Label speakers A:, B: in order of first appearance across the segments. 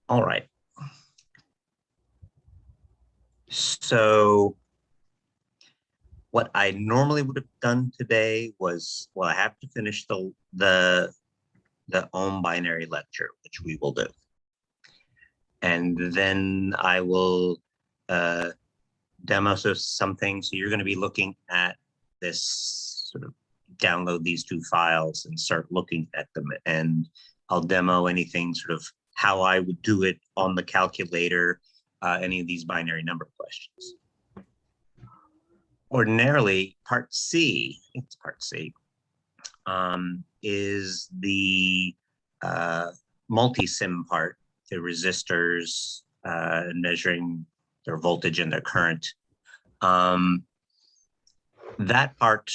A: All right. So what I normally would have done today was, well, I have to finish the ohm binary lecture, which we will do. And then I will uh, demo something. So you're going to be looking at this, sort of download these two files and start looking at them. And I'll demo anything sort of how I would do it on the calculator, any of these binary number questions. Ordinarily, part C, it's part C, is the multi-sim part, the resistors measuring their voltage and their current. That part,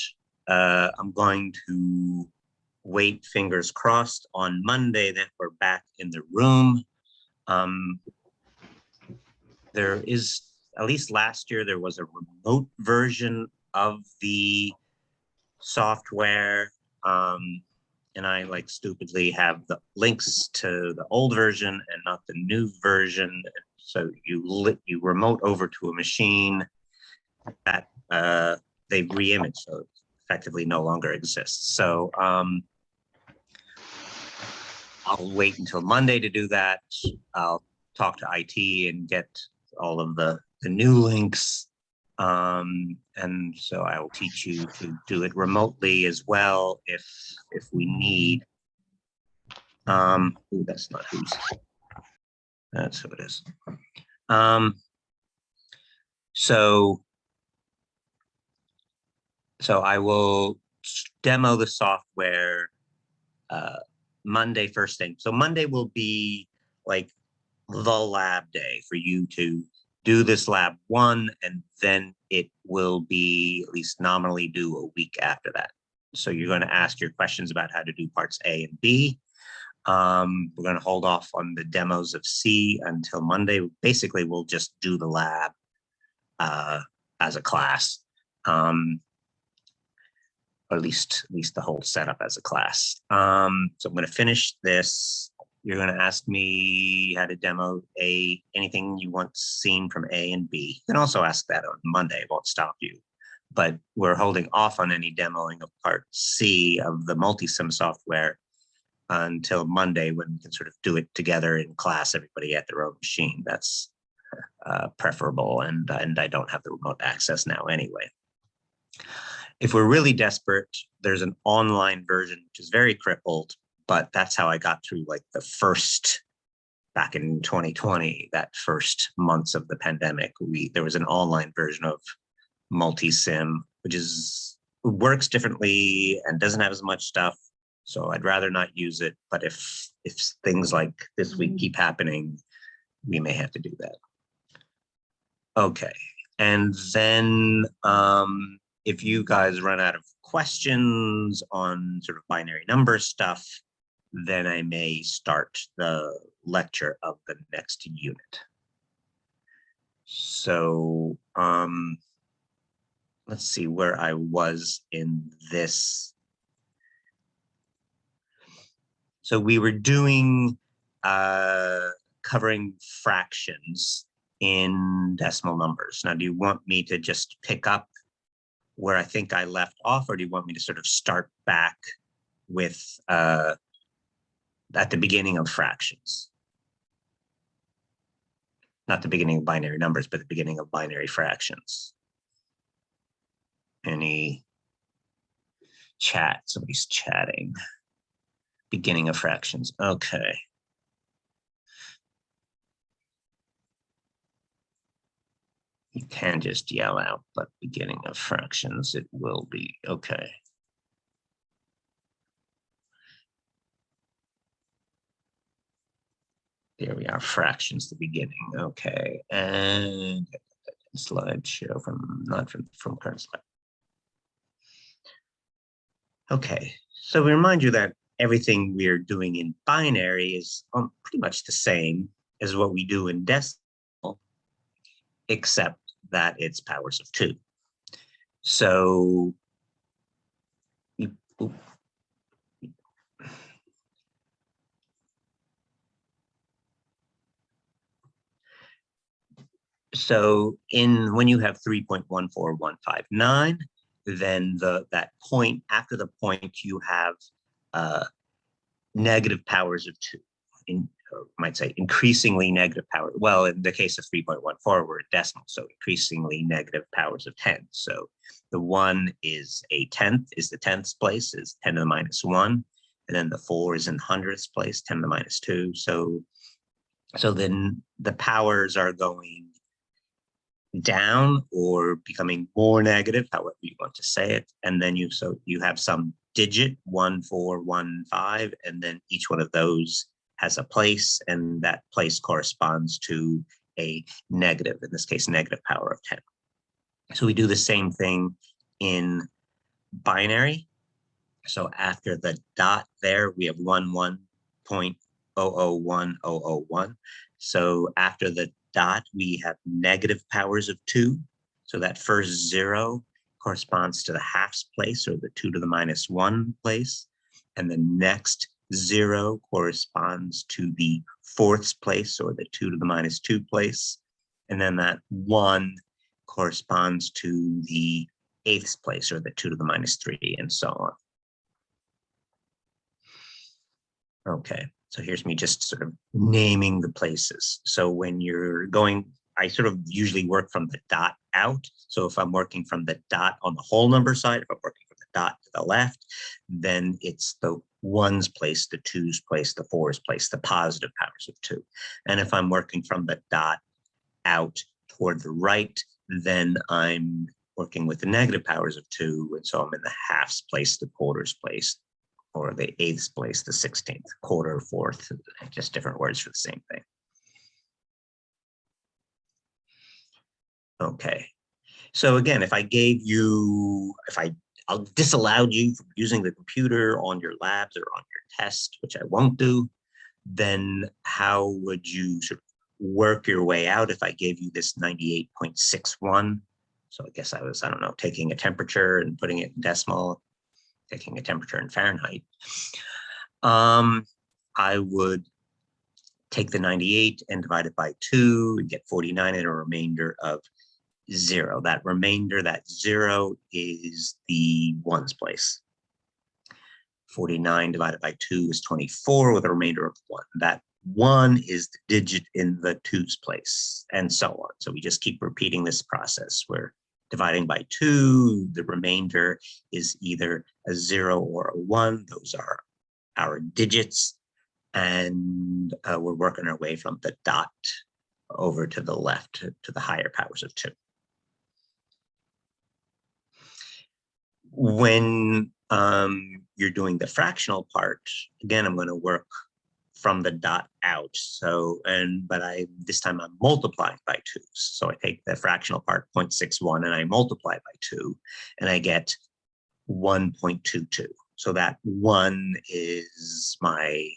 A: I'm going to wait, fingers crossed, on Monday that we're back in the room. There is, at least last year, there was a remote version of the software. And I like stupidly have the links to the old version and not the new version. So you remote over to a machine that they've reimaged, so it effectively no longer exists. So I'll wait until Monday to do that. I'll talk to IT and get all of the new links. And so I will teach you to do it remotely as well if we need. Ooh, that's not who's. That's who it is. So I will demo the software Monday first thing. So Monday will be like the lab day for you to do this lab one, and then it will be at least nominally due a week after that. So you're going to ask your questions about how to do parts A and B. We're going to hold off on the demos of C until Monday. Basically, we'll just do the lab as a class, or at least the whole setup as a class. So I'm going to finish this. You're going to ask me how to demo anything you want seen from A and B. You can also ask that on Monday. It won't stop you. But we're holding off on any demoing of part C of the multi-sim software until Monday, when we can sort of do it together in class, everybody at their own machine. That's preferable, and I don't have the remote access now anyway. If we're really desperate, there's an online version, which is very crippled, but that's how I got through like the first, back in 2020, that first months of the pandemic. There was an online version of multi-sim, which works differently and doesn't have as much stuff. So I'd rather not use it. But if things like this week keep happening, we may have to do that. Okay. And then if you guys run out of questions on sort of binary number stuff, then I may start the lecture of the next unit. So let's see where I was in this. So we were doing covering fractions in decimal numbers. Now, do you want me to just pick up where I think I left off, or do you want me to sort of start back with at the beginning of fractions? Not the beginning of binary numbers, but the beginning of binary fractions. Any chat? Somebody's chatting. Beginning of fractions. Okay. You can just yell out, but beginning of fractions, it will be. Okay. There we are, fractions, the beginning. Okay, and slideshow not from current slide. Okay, so we remind you that everything we're doing in binary is pretty much the same as what we do in decimal, except that it's powers of 2. So So when you have 3.14159, then that point, after the point, you have negative powers of 2. Might say increasingly negative power. Well, in the case of 3.14, we're a decimal, so increasingly negative powers of 10. So the 1 is a tenth, is the tenths place, is 10 to the minus 1. And then the 4 is in hundredths place, 10 to the minus 2. So then the powers are going down or becoming more negative, however you want to say it. And then you have some digit, 1, 4, 1, 5, and then each one of those has a place, and that place corresponds to a negative, in this case, negative power of 10. So we do the same thing in binary. So after the dot there, we have 11.001001. So after the dot, we have negative powers of 2. So that first 0 corresponds to the halves place, or the 2 to the minus 1 place. And the next 0 corresponds to the fourths place, or the 2 to the minus 2 place. And then that 1 corresponds to the eighths place, or the 2 to the minus 3, and so on. Okay, so here's me just sort of naming the places. So when you're going, I sort of usually work from the dot out. So if I'm working from the dot on the whole number side, if I'm working from the dot to the left, then it's the 1's place, the 2's place, the 4's place, the positive powers of 2. And if I'm working from the dot out toward the right, then I'm working with the negative powers of 2. And so I'm in the halves place, the quarters place, or the eighths place, the 16th, quarter, fourth, just different words for the same thing. Okay, so again, if I gave you, I'll disallowed you from using the computer on your labs or on your test, which I won't do, then how would you sort of work your way out if I gave you this 98.61? So I guess I don't know, taking a temperature and putting it in decimal, taking a temperature in Fahrenheit. I would take the 98 and divide it by 2 and get 49 and a remainder of 0. That remainder, that 0, is the 1's place. 49 divided by 2 is 24 with a remainder of 1. That 1 is the digit in the 2's place, and so on. So we just keep repeating this process. We're dividing by 2. The remainder is either a 0 or a 1. Those are our digits. And we're working our way from the dot over to the left to the higher powers of 2. When you're doing the fractional part, again, I'm going to work from the dot out. So, this time I'm multiplying by 2. So I take the fractional part, 0.61, and I multiply by 2, and I get 1.22. So that 1 is my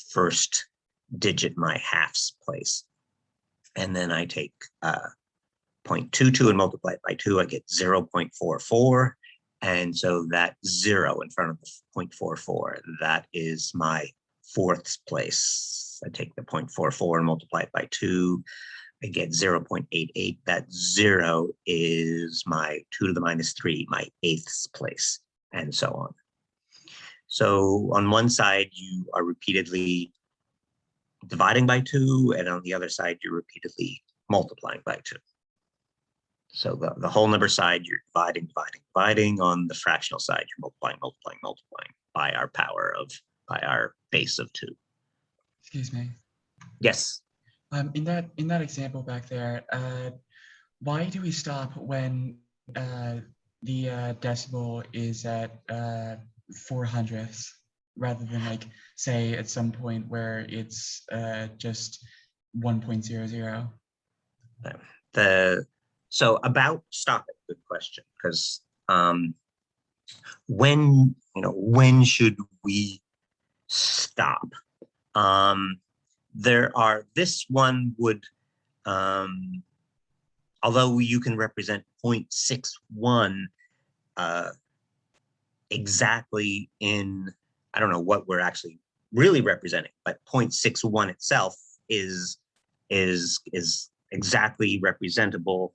A: first digit, my halves place. And then I take 0.22 and multiply it by 2, I get 0.44. And so that 0 in front of the 0.44, that is my fourths place. I take the 0.44 and multiply it by 2, I get 0.88. That 0 is my 2 to the minus 3, my eighths place, and so on. So on one side, you are repeatedly dividing by 2, and on the other side, you're repeatedly multiplying by 2. So the whole number side, you're dividing. On the fractional side, you're multiplying by our base of 2.
B: Excuse me.
A: Yes.
B: In that example back there, why do we stop when the decimal is at 400ths rather than, like, say at some point where it's just 1.00?
A: So about stopping, good question, because when should we stop? This one would, although you can represent 0.61 exactly in, I don't know what we're actually really representing, but 0.61 itself is exactly representable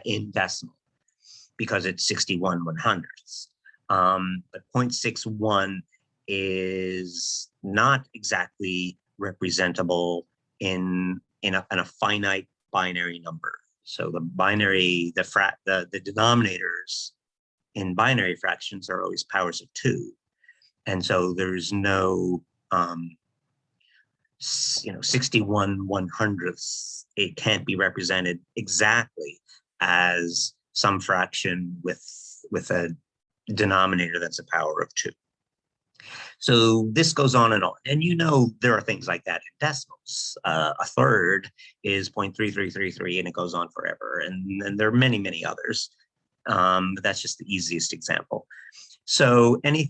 A: in decimal because it's 61/100ths. But 0.61 is not exactly representable in a finite binary number. So the binary, the denominators in binary fractions are always powers of 2. And so there's no, 61/100ths. It can't be represented exactly as some fraction with a denominator that's a power of 2. So this goes on, and there are things like that in decimals. A third is 0.3333, and it goes on forever. And there are many, many others. But that's just the easiest example. So any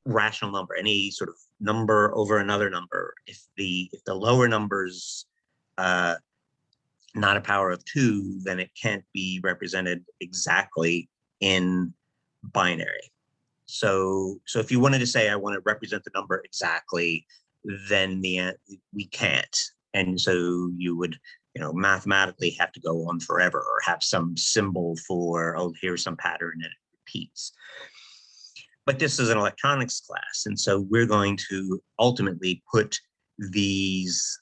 A: rational number, any sort of number over another number, if the lower number's not a power of 2, then it can't be represented exactly in binary. So if you wanted to say I want to represent the number exactly, then we can't. And so you would mathematically have to go on forever, or have some symbol for, oh, here's some pattern and it repeats. But this is an electronics class, and so we're going to ultimately put these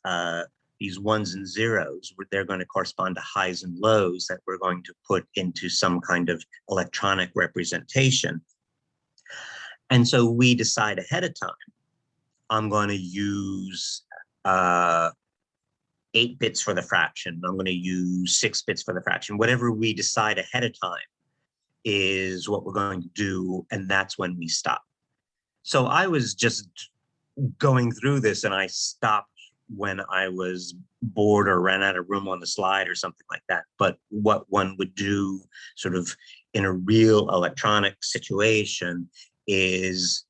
A: ones and zeros, where they're going to correspond to highs and lows, that we're going to put into some kind of electronic representation. And so we decide ahead of time, I'm going to use 8 bits for the fraction. I'm going to use 6 bits for the fraction. Whatever we decide ahead of time is what we're going to do, and that's when we stop. So I was just going through this, and I stopped when I was bored or ran out of room on the slide or something like that. But what one would do sort of in a real electronic situation is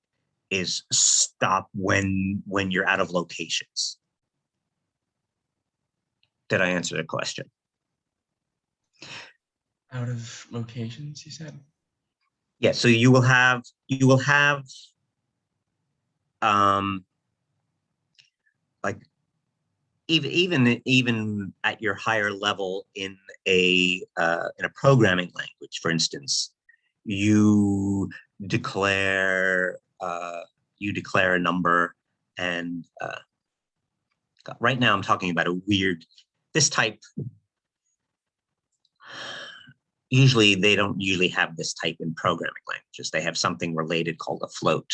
A: stop when you're out of locations. Did I answer the question?
B: Out of locations, you said?
A: Yeah, so you will have like even at your higher level in a programming language, for instance, you declare a number, and right now I'm talking about this type. Usually they don't usually have this type in programming languages. They have something related called a float,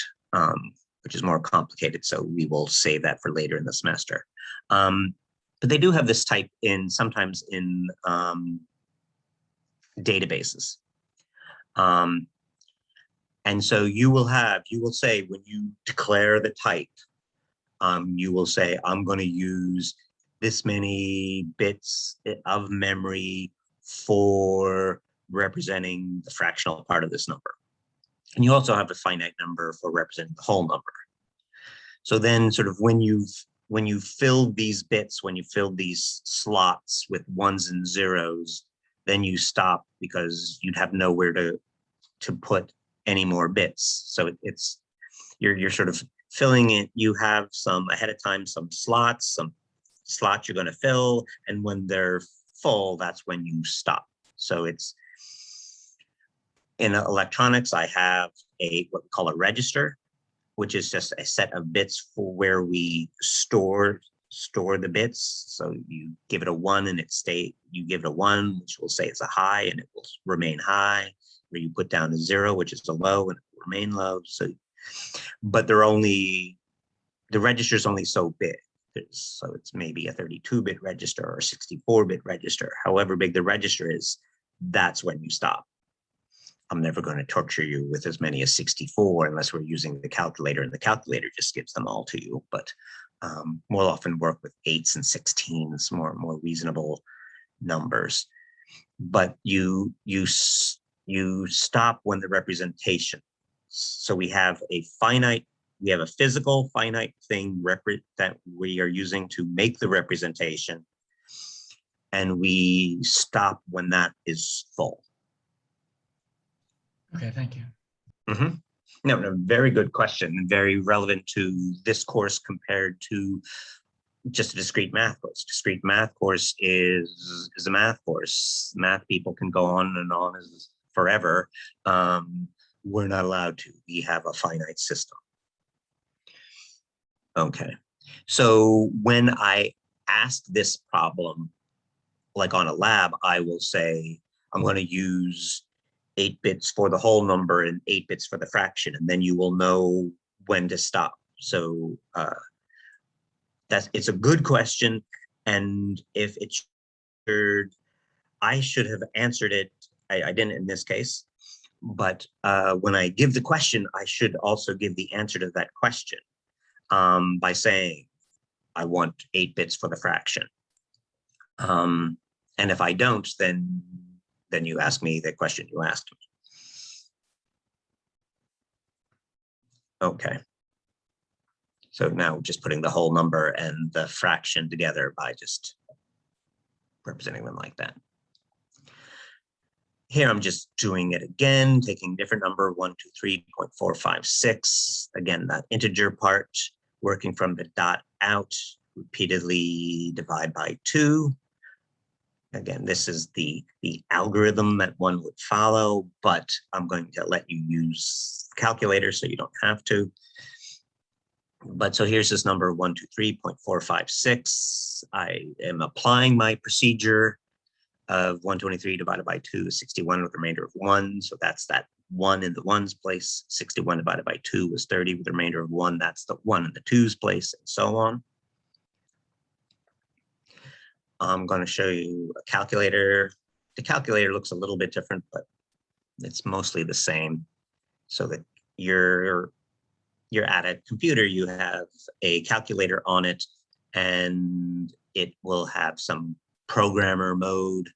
A: which is more complicated. So we will save that for later in the semester. But they do have this type sometimes in databases. And so you will say, when you declare the type, you will say, I'm going to use this many bits of memory for representing the fractional part of this number. And you also have a finite number for representing the whole number. So then sort of when you fill these bits, when you fill these slots with ones and zeros, then you stop, because you'd have nowhere to put any more bits. So you're sort of filling it. You have some ahead of time, some slots you're going to fill, and when they're full, that's when you stop. So it's in electronics, I have what we call a register, which is just a set of bits for where we store the bits. So you give it a 1 and you give it a 1, which will say it's a high and it will remain high, or you put down a 0, which is a low, and it will remain low. But the register is only so big. So it's maybe a 32-bit register or a 64-bit register. However big the register is, that's when you stop. I'm never going to torture you with as many as 64 unless we're using the calculator, and the calculator just gives them all to you. But we'll often work with 8s and 16s, more reasonable numbers. But you stop when the representation. So we have a physical finite thing that we are using to make the representation, and we stop when that is full.
B: Okay, thank you.
A: Mm-hmm. No, very good question, and very relevant to this course compared to just a discrete math course. Discrete math course is a math course. Math people can go on and on as forever. We're not allowed to. We have a finite system. Okay. So when I ask this problem, like on a lab, I will say, I'm going to use 8 bits for the whole number and 8 bits for the fraction, and then you will know when to stop. So it's a good question. And if it's I should have answered it. I didn't in this case, but when I give the question, I should also give the answer to that question by saying, I want 8 bits for the fraction. And if I don't, then you ask me the question you asked me. Okay. So now just putting the whole number and the fraction together by just representing them like that. Here I'm just doing it again, taking different number, 123.456. Again, that integer part, working from the dot out, repeatedly divide by 2. Again, this is the algorithm that one would follow, but I'm going to let you use calculator so you don't have to. But so here's this number, 123.456. I am applying my procedure of 123 divided by 2 is 61 with a remainder of 1. So that's that 1 in the 1's place. 61 divided by 2 is 30 with a remainder of 1. That's the 1 in the 2's place, and so on. I'm going to show you a calculator. The calculator looks a little bit different, but it's mostly the same. So that you're at a computer, you have a calculator on it, and it will have some programmer mode,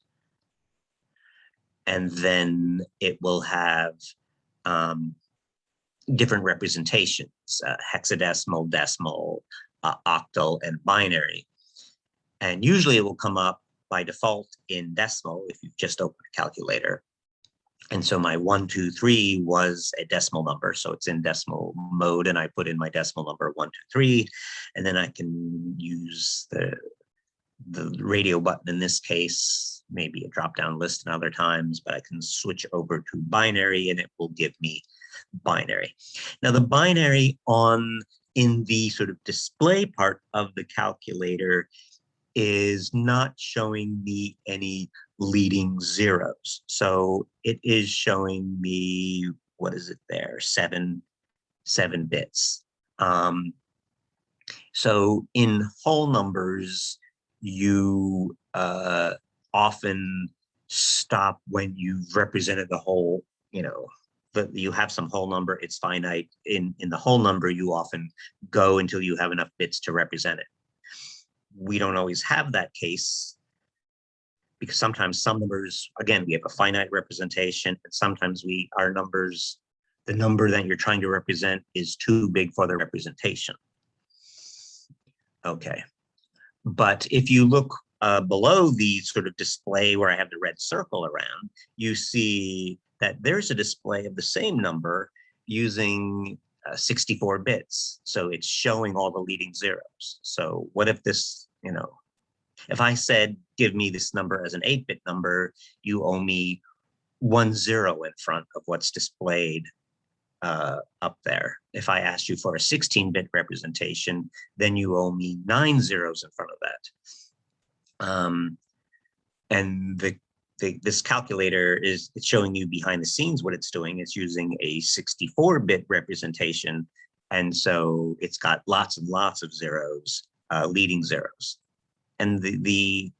A: and then it will have different representations, hexadecimal, decimal, octal, and binary. And usually it will come up by default in decimal if you've just opened a calculator. And so my 123 was a decimal number, so it's in decimal mode, and I put in my decimal number 123, and then I can use the radio button in this case, maybe a drop-down list in other times, but I can switch over to binary and it will give me binary. Now the binary in the sort of display part of the calculator is not showing me any leading zeros. So it is showing me, what is it there? 7 bits. So in whole numbers, you often stop when you've represented the whole, but you have some whole number, it's finite. In the whole number, you often go until you have enough bits to represent it. We don't always have that case because sometimes some numbers, again, we have a finite representation, and sometimes our numbers, the number that you're trying to represent is too big for the representation. Okay. But if you look below the sort of display where I have the red circle around, you see that there's a display of the same number using 64 bits. So it's showing all the leading zeros. So what if this, if I said, give me this number as an 8-bit number, you owe me 1 0 in front of what's displayed up there. If I asked you for a 16-bit representation, then you owe me 9 zeros in front of that. And this calculator it's showing you behind the scenes what it's doing. It's using a 64-bit representation, and so it's got lots and lots of zeros, leading zeros. And the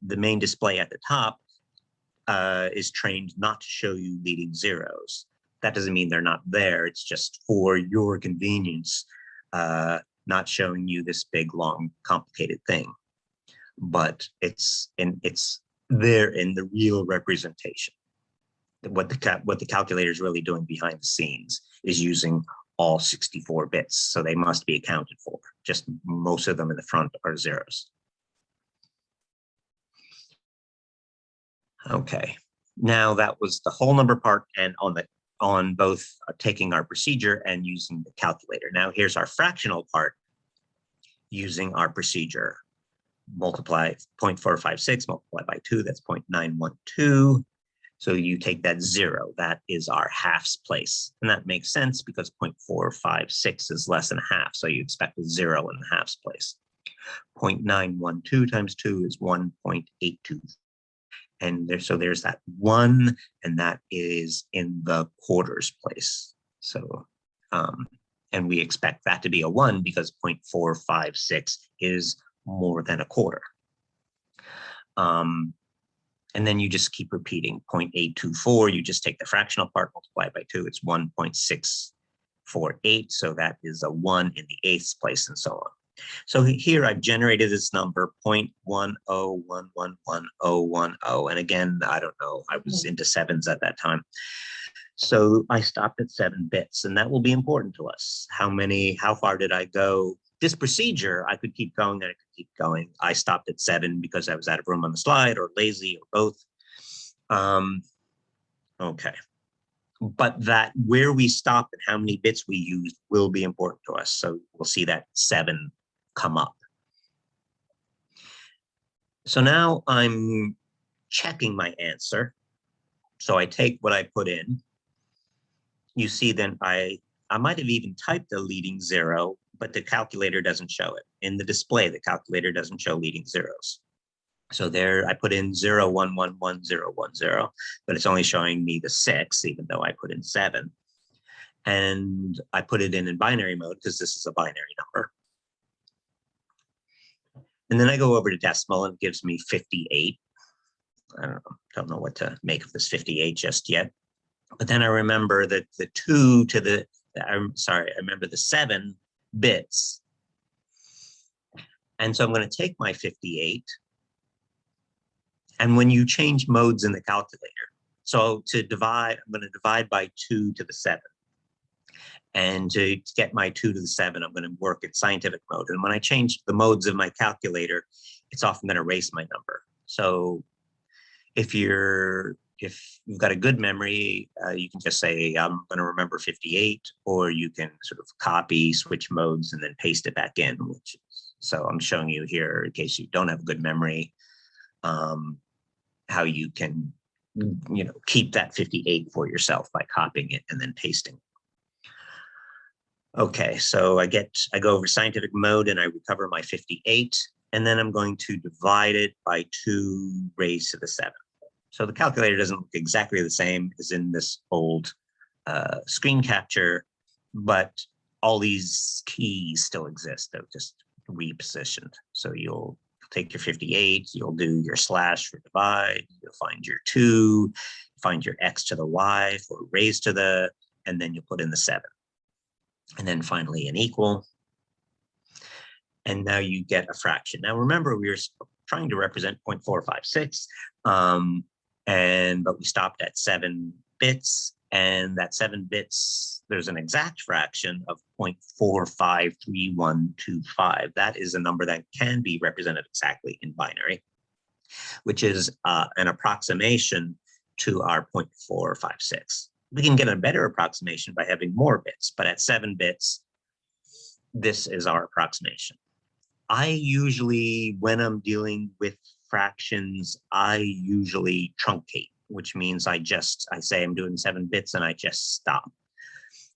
A: main display at the top is trained not to show you leading zeros. That doesn't mean they're not there. It's just for your convenience, not showing you this big, long, complicated thing. But it's there in the real representation. What the calculator is really doing behind the scenes is using all 64 bits, so they must be accounted for. Just most of them in the front are zeros. Okay, now that was the whole number part, and on both taking our procedure and using the calculator. Now here's our fractional part. using our procedure. Multiply 0.456 multiplied by 2, that's 0.912. So you take that 0, that is our halves place. And that makes sense because 0.456 is less than a half, so you expect a 0 in the halves place. 0.912 times 2 is 1.82. And there's that 1, and that is in the quarters place. So, and we expect that to be a 1 because 0.456 is more than a quarter. And then you just keep repeating 0.824. You just take the fractional part, multiply it by 2. It's 1.648. So that is a 1 in the eighths place, and so on. So here I've generated this number 0.101111010. And again, I don't know, I was into sevens at that time. So I stopped at 7 bits, and that will be important to us. How far did I go? This procedure, I could keep going and I could keep going. I stopped at 7 because I was out of room on the slide, or lazy, or both. Okay. But that where we stop and how many bits we used will be important to us. So we'll see that 7 come up. So now I'm checking my answer. So I take what I put in. You see then I might have even typed a leading 0, but the calculator doesn't show it. In the display, the calculator doesn't show leading zeros. So there I put in 0111010, but it's only showing me the 6, even though I put in 7. And I put it in binary mode because this is a binary number. And then I go over to decimal and it gives me 58. I don't know what to make of this 58 just yet. But then I remember that the 2 to the, I remember the 7 bits. And so I'm going to take my 58. And when you change modes in the calculator, so to divide, I'm going to divide by 2 to the 7. And to get my 2 to the 7, I'm going to work in scientific mode. And when I change the modes of my calculator, it's often going to erase my number. So if you've got a good memory, you can just say, I'm going to remember 58, or you can sort of copy, switch modes, and then paste it back in. So I'm showing you here, in case you don't have a good memory, how you can, keep that 58 for yourself by copying it and then pasting. Okay, so I go over scientific mode and I recover my 58, and then I'm going to divide it by 2 raised to the 7. So the calculator doesn't look exactly the same as in this old screen capture, but all these keys still exist. They're just repositioned. So you'll take your 58, you'll do your slash for divide, you'll find your 2, find your x to the y for raised to the, and then you'll put in the 7. And then finally an equal. And now you get a fraction. Now remember, we were trying to represent 0.456, but we stopped at 7 bits, and that 7 bits, there's an exact fraction of 0.453125. That is a number that can be represented exactly in binary, which is an approximation to our 0.456. We can get a better approximation by having more bits, but at 7 bits, this is our approximation. I usually, when I'm dealing with fractions, I usually truncate, which means I say I'm doing 7 bits and I just stop.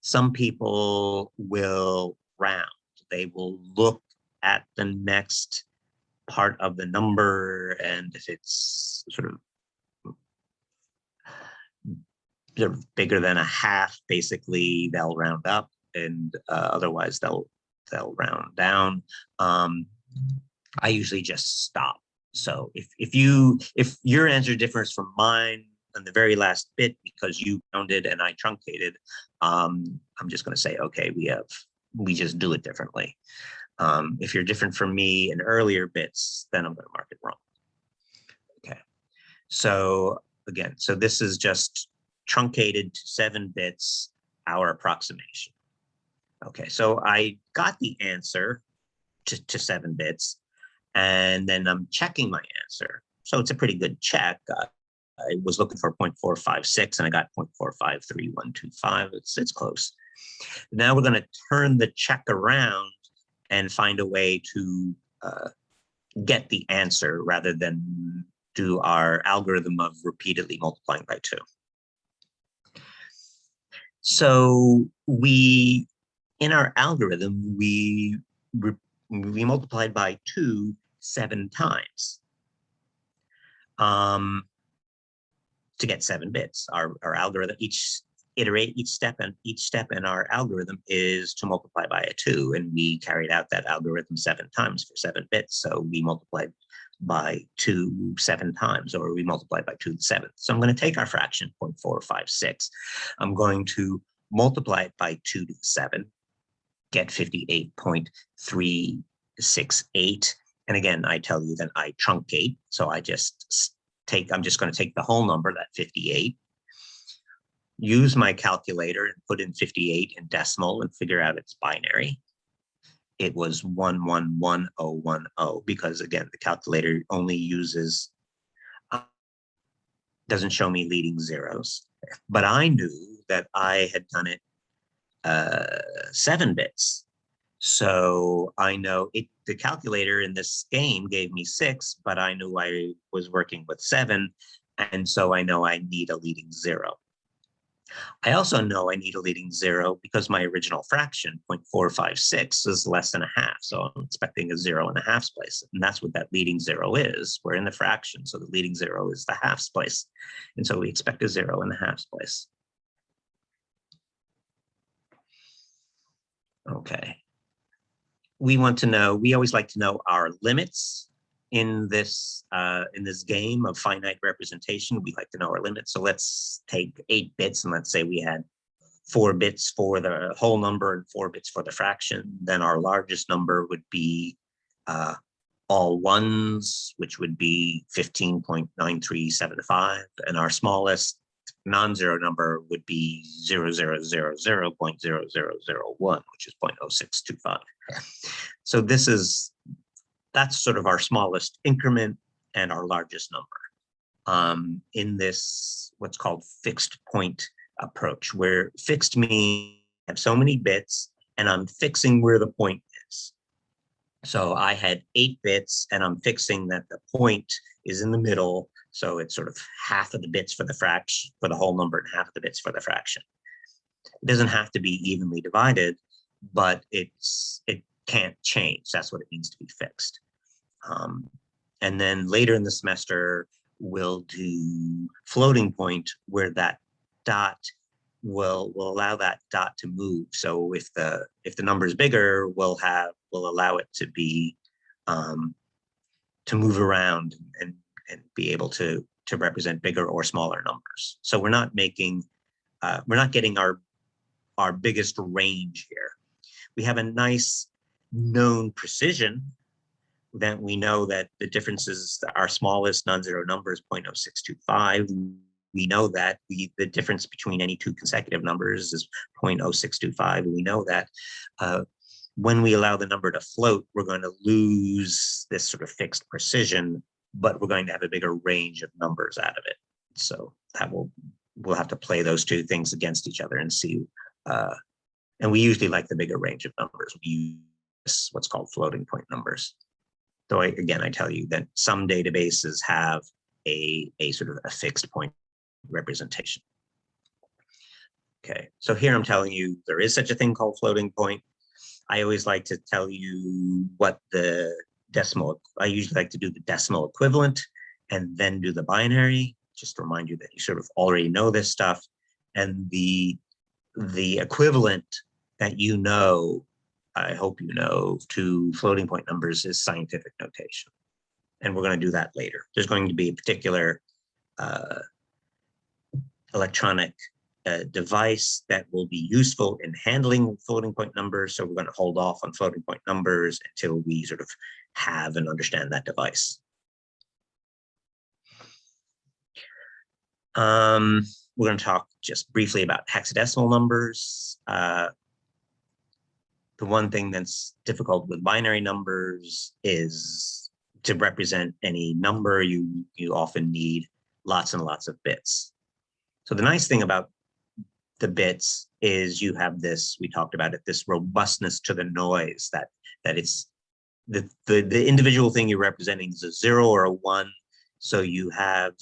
A: Some people will round. They will look at the next part of the number, and if it's sort of bigger than a half, basically they'll round up, and otherwise they'll round down. I usually just stop. So if your answer differs from mine on the very last bit because you rounded and I truncated, I'm just going to say, okay, we just do it differently. If you're different from me in earlier bits, then I'm going to mark it wrong. Okay. So again, so this is just truncated to 7 bits, our approximation. Okay, so I got the answer to 7 bits, and then I'm checking my answer. So it's a pretty good check. I was looking for 0.456 and I got 0.453125. It's close. Now we're going to turn the check around and find a way to get the answer rather than do our algorithm of repeatedly multiplying by 2. So in our algorithm, we multiplied by 2 7 times to get 7 bits. Our algorithm, each step in our algorithm is to multiply by a 2, and we carried out that algorithm 7 times for 7 bits. So we multiplied by 2 7 times, or we multiplied by 2 to the 7th. So I'm going to take our fraction 0.456. I'm going to multiply it by 2 to the 7, get 58.368. And again, I tell you that I truncate. So I'm just going to take the whole number, that 58, use my calculator and put in 58 in decimal and figure out its binary. It was 111010 because, again, the calculator only uses, doesn't show me leading zeros. But I knew that I had done it 7 bits. So I know the calculator in this game gave me 6, but I knew I was working with 7. And so I know I need a leading 0. I also know I need a leading 0 because my original fraction, 0.456, is less than a half. So I'm expecting a 0 in the halves place. And that's what that leading 0 is. We're in the fraction. So the leading 0 is the halves place. And so we expect a 0 in the halves place. Okay. We always like to know our limits in this game of finite representation. We like to know our limits. So let's take 8 bits, and let's say we had 4 bits for the whole number and 4 bits for the fraction. Then our largest number would be all ones, which would be 15.9375, and our smallest non-zero number would be 0.0001, which is 0.0625. So that's sort of our smallest increment and our largest number in this what's called fixed point approach, where fixed means I have so many bits and I'm fixing where the point is. So I had 8 bits and I'm fixing that the point is in the middle. So it's sort of half of the bits for the fraction, for the whole number, and half of the bits for the fraction. It doesn't have to be evenly divided, but it can't change. That's what it means to be fixed. And then later in the semester, we'll do floating point, where that dot will allow that dot to move. So if the number is bigger, we'll allow it to be to move around and be able to represent bigger or smaller numbers. So we're not getting our biggest range here. We have a nice known precision that we know that the differences, our smallest non-zero number is 0.0625. We know that the difference between any 2 consecutive numbers is 0.0625. We know that when we allow the number to float, we're going to lose this sort of fixed precision, but we're going to have a bigger range of numbers out of it. So that we'll have to play those 2 things against each other and see. And we usually like the bigger range of numbers. We use what's called floating point numbers. So I tell you that some databases have a sort of a fixed point representation. Okay, so here I'm telling you there is such a thing called floating point. I always like to tell you what the decimal, I usually like to do the decimal equivalent and then do the binary, just to remind you that you sort of already know this stuff. And the equivalent that you know, I hope you know, to floating point numbers is scientific notation. And we're going to do that later. There's going to be a particular electronic device that will be useful in handling floating point numbers. So we're going to hold off on floating point numbers until we sort of have and understand that device. We're going to talk just briefly about hexadecimal numbers. The one thing that's difficult with binary numbers is to represent any number, you often need lots and lots of bits. So the nice thing about the bits is you have this, we talked about it, this robustness to the noise, that it's the individual thing you're representing is a 0 or a 1. So you have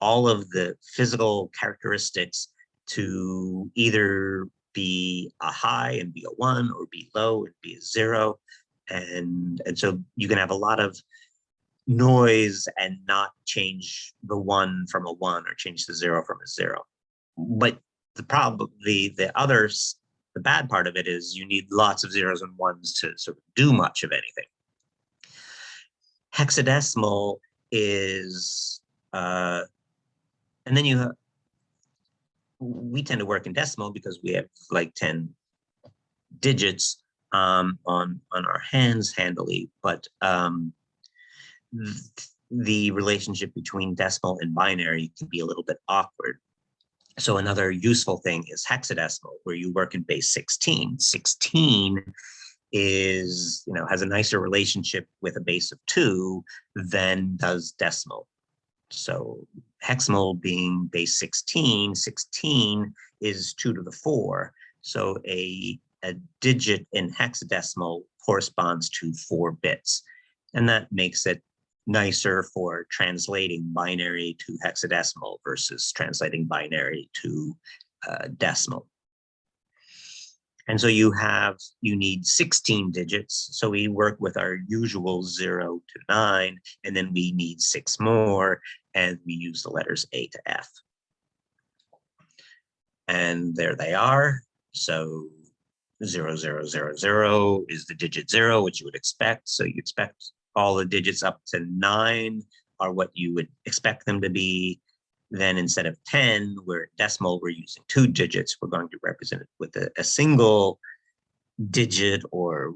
A: all of the physical characteristics to either be a high and be a 1, or be low and be a 0. And so you can have a lot of noise and not change the 1 from a 1 or change the 0 from a 0. But the problem, the bad part of it is you need lots of 0s and 1s to sort of do much of anything. Hexadecimal is, and then we tend to work in decimal because we have like 10 digits on our hands handily, but the relationship between decimal and binary can be a little bit awkward. So another useful thing is hexadecimal, where you work in base 16. 16 is, has a nicer relationship with a base of 2 than does decimal. So hexamal being base 16, 16 is 2 to the 4. So a digit in hexadecimal corresponds to 4 bits. And that makes it nicer for translating binary to hexadecimal versus translating binary to decimal. And so you need 16 digits. So we work with our usual 0 to 9, and then we need 6 more, and we use the letters A to F. And there they are. So 0, 0, 0, 0 is the digit 0, which you would expect. So you expect all the digits up to 9 are what you would expect them to be. Then instead of 10, we're decimal, we're using 2 digits. We're going to represent it with a single digit or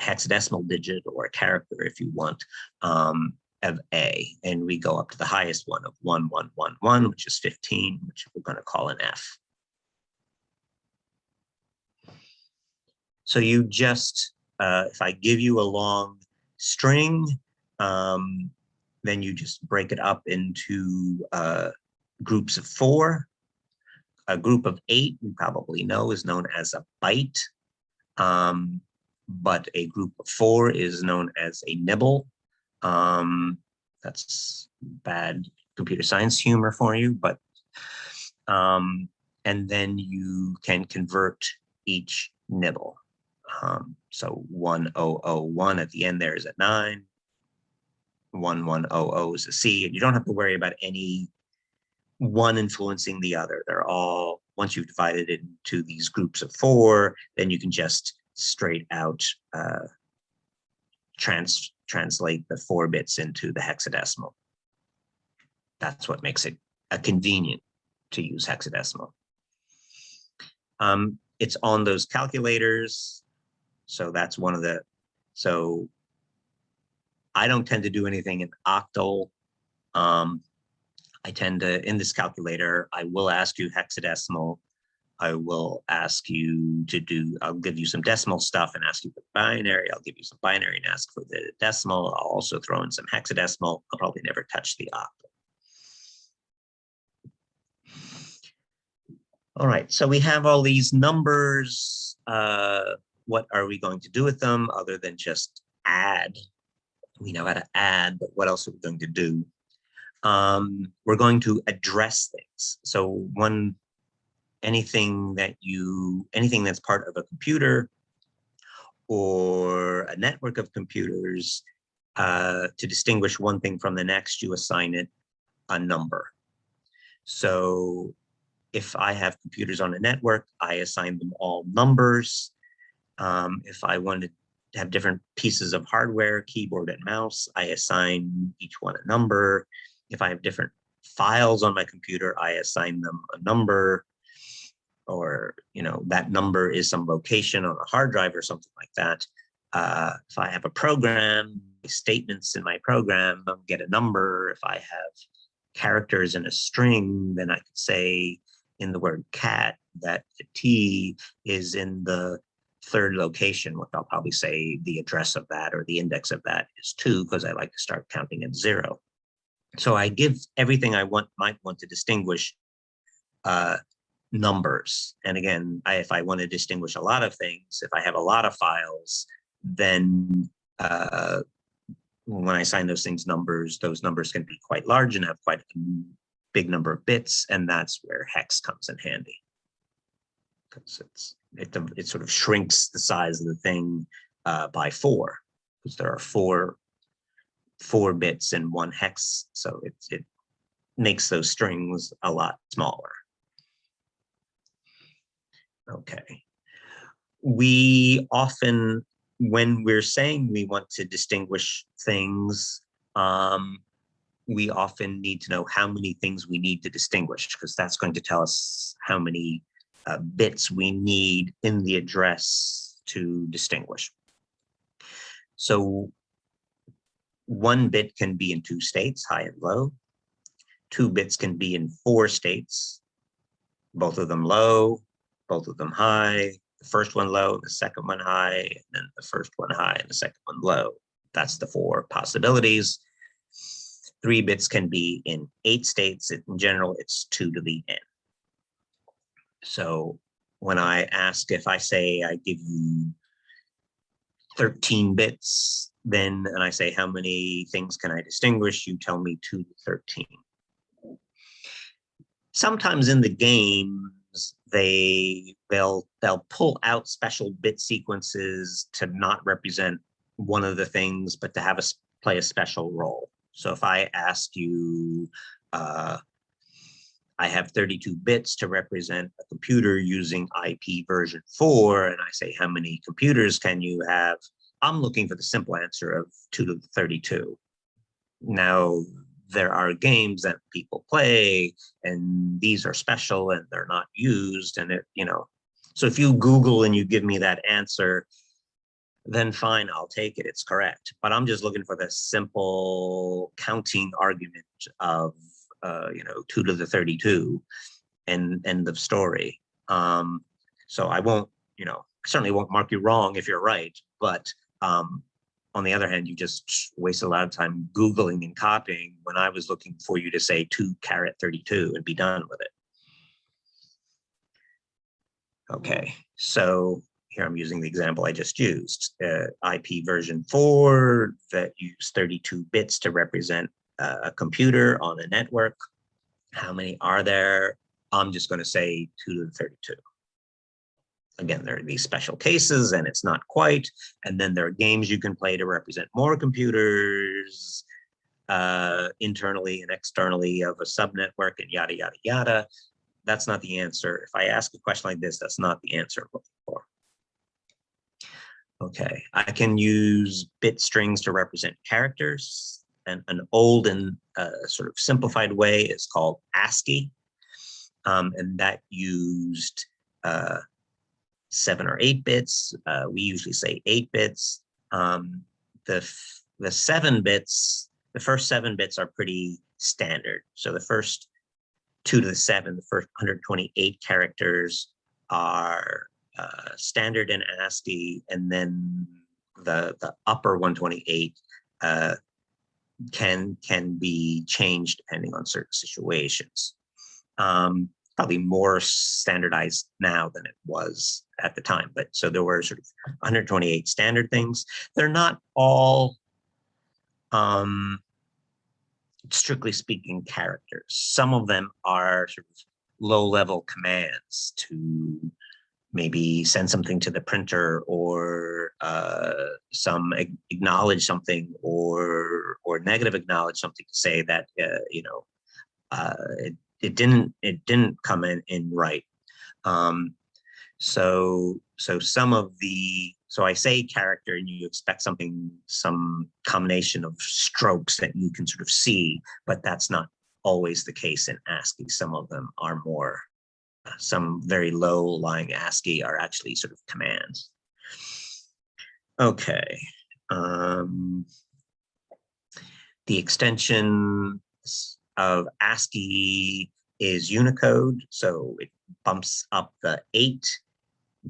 A: hexadecimal digit or a character, if you want, of A. And we go up to the highest one of 1111, which is 15, which we're going to call an F. So you just, if I give you a long string, then you just break it up into groups of 4. A group of 8, you probably know, is known as a byte. But a group of 4 is known as a nibble. That's bad computer science humor for you, but and then you can convert each nibble. So 1001 at the end there is a 9. 1100 is a C, and you don't have to worry about any one influencing the other. They're all, once you've divided it into these groups of 4, then you can just straight out translate the 4 bits into the hexadecimal. That's what makes it convenient to use hexadecimal. It's on those calculators. So that's one of the, so I don't tend to do anything in octal. I tend to, in this calculator, I will ask you hexadecimal. I will ask you to do, I'll give you some decimal stuff and ask you for binary. I'll give you some binary and ask for the decimal. I'll also throw in some hexadecimal. I'll probably never touch the octal. All right, so we have all these numbers. What are we going to do with them other than just add? We know how to add, but what else are we going to do? We're going to address things. So anything that's part of a computer or a network of computers, to distinguish one thing from the next, you assign it a number. So if I have computers on a network, I assign them all numbers. If I wanted to have different pieces of hardware, keyboard and mouse, I assign each one a number. If I have different files on my computer, I assign them a number, or that number is some location on a hard drive or something like that. If I have a program, statements in my program, I'll get a number. If I have characters in a string, then I could say in the word cat that the T is in the 3rd location, which I'll probably say the address of that or the index of that is 2, because I like to start counting at 0. So I give everything I might want to distinguish numbers. And again, if I want to distinguish a lot of things, if I have a lot of files, then when I assign those things numbers, those numbers can be quite large and have quite a big number of bits, and that's where hex comes in handy. Because it sort of shrinks the size of the thing by 4, because there are four bits in one hex, so it makes those strings a lot smaller. Okay. We often, when we're saying we want to distinguish things, we often need to know how many things we need to distinguish, because that's going to tell us how many bits we need in the address to distinguish. So 1 bit can be in 2 states, high and low. 2 bits can be in 4 states, both of them low, both of them high, the first one low, the second one high, and then the first one high and the second one low. That's the 4 possibilities. 3 bits can be in 8 states. In general, it's 2 to the n. So when I ask, if I say I give you 13 bits, then, and I say, how many things can I distinguish? You tell me 2 to 13. Sometimes in the games, they'll pull out special bit sequences to not represent one of the things, but to have us play a special role. So if I ask you, I have 32 bits to represent a computer using IP version 4, and I say, how many computers can you have? I'm looking for the simple answer of 2 to the 32. Now, there are games that people play, and these are special and they're not used, and so if you Google and you give me that answer, then fine, I'll take it, it's correct. But I'm just looking for the simple counting argument of 2 to the 32 and end of story. So I won't, I certainly won't mark you wrong if you're right, but on the other hand, you just waste a lot of time Googling and copying when I was looking for you to say 2-32 and be done with it. Okay, so here I'm using the example I just used. IP version 4 that use 32 bits to represent a computer on a network. How many are there? I'm just going to say 2 to the 32. Again, there are these special cases, and it's not quite. And then there are games you can play to represent more computers internally and externally of a subnetwork, and yada, yada, yada. That's not the answer. If I ask a question like this, that's not the answer I'm looking for. Okay, I can use bit strings to represent characters. And an old and sort of simplified way is called ASCII. And that used 7 or 8 bits. We usually say 8 bits. The 7 bits, the first 7 bits are pretty standard. So the first 2 to the 7, the first 128 characters are standard in ASCII, and then the upper 128 can be changed depending on certain situations. Probably more standardized now than it was at the time. But so there were sort of 128 standard things. They're not all, strictly speaking, characters. Some of them are sort of low-level commands to maybe send something to the printer, or acknowledge something, or negative acknowledge something to say that it didn't come in right. So I say character, and you expect some combination of strokes that you can sort of see, but that's not always the case in ASCII. Some of them are more, some very low-lying ASCII are actually sort of commands. Okay. The extension of ASCII is Unicode, so it bumps up the 8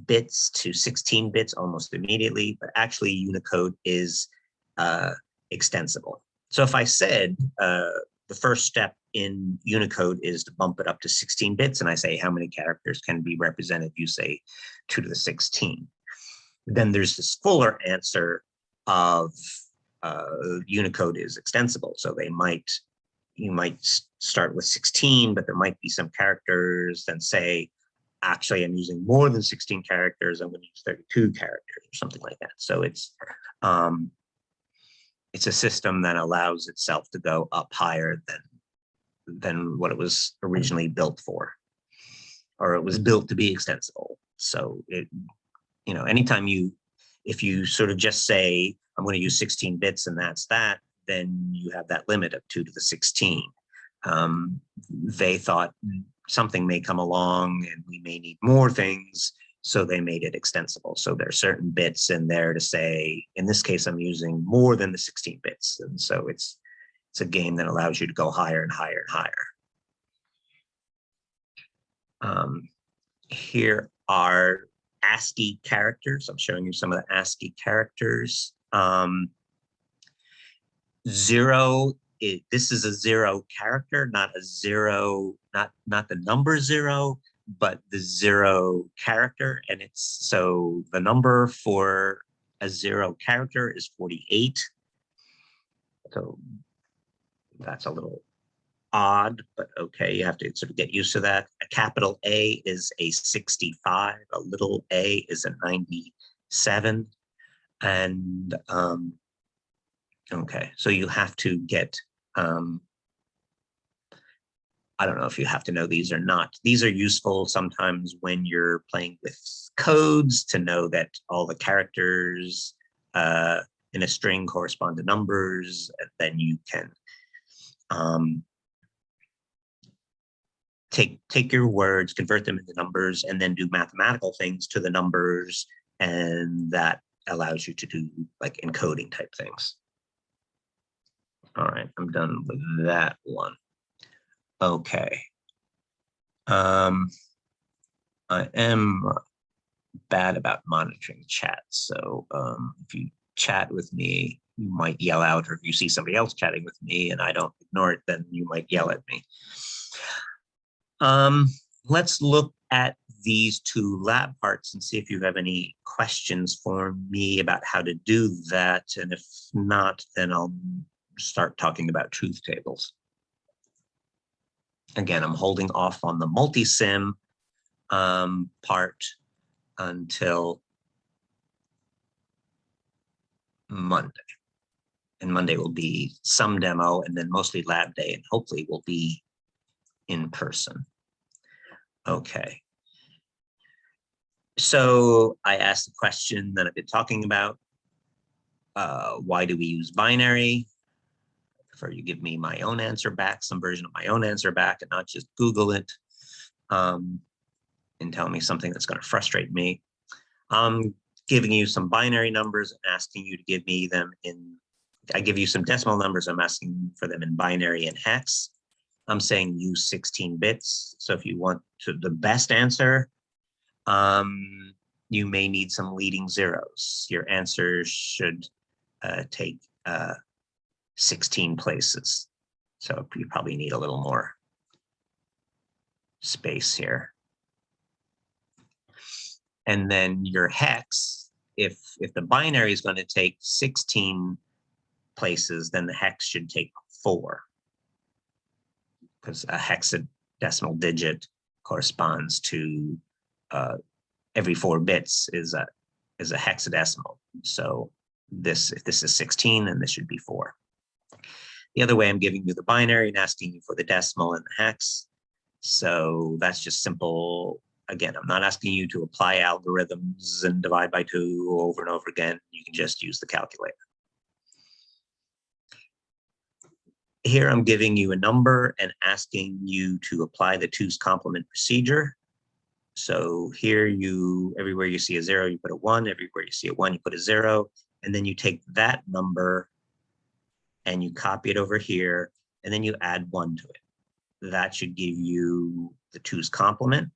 A: bits to 16 bits almost immediately, but actually Unicode is extensible. So if I said the first step in Unicode is to bump it up to 16 bits. And I say, how many characters can be represented? You say 2 to the 16. Then there's this fuller answer of Unicode is extensible. So you might start with 16, but there might be some characters and say, actually, I'm using more than 16 characters. I'm going to use 32 characters or something like that. So it's a system that allows itself to go up higher than what it was originally built for, or it was built to be extensible. So it, anytime if you sort of just say, I'm going to use 16 bits and that's that, then you have that limit of 2 to the 16. They thought something may come along and we may need more things, so they made it extensible. So there are certain bits in there to say, in this case, I'm using more than the 16 bits. And so it's a game that allows you to go higher and higher and higher. Here are ASCII characters. I'm showing you some of the ASCII characters. 0, this is a 0 character, not a 0, not the number 0, but the 0 character. And so the number for a 0 character is 48. So that's a little odd, but okay, you have to sort of get used to that. A capital A is a 65, a little a is a 97. And okay, so you have to get, I don't know if you have to know these or not. These are useful sometimes when you're playing with codes to know that all the characters in a string correspond to numbers, and then you can take your words, convert them into numbers, and then do mathematical things to the numbers, and that allows you to do like encoding type things. All right, I'm done with that one. Okay. I am bad about monitoring chat, so if you chat with me, you might yell out, or if you see somebody else chatting with me and I don't ignore it, then you might yell at me. Let's look at these 2 lab parts and see if you have any questions for me about how to do that. And if not, then I'll start talking about truth tables. Again, I'm holding off on the multisim part until Monday. And Monday will be some demo and then mostly lab day, and hopefully we'll be in person. Okay. So I asked the question that I've been talking about. Why do we use binary? I prefer you give me my own answer back, some version of my own answer back, and not just Google it and tell me something that's going to frustrate me. I'm giving you some binary numbers and asking you to give me them in, I give you some decimal numbers, I'm asking for them in binary and hex. I'm saying use 16 bits. So if you want the best answer, you may need some leading zeros. Your answer should take 16 places. So you probably need a little more space here. And then your hex, if the binary is going to take 16 places, then the hex should take 4. Because a hexadecimal digit corresponds to every 4 bits is a hexadecimal. So if this is 16, then this should be 4. The other way, I'm giving you the binary and asking you for the decimal and the hex. So that's just simple. Again, I'm not asking you to apply algorithms and divide by 2 over and over again. You can just use the calculator. Here I'm giving you a number and asking you to apply the 2's complement procedure. So here everywhere you see a 0, you put a 1. Everywhere you see a 1, you put a 0. And then you take that number and you copy it over here, and then you add 1 to it. That should give you the 2's complement.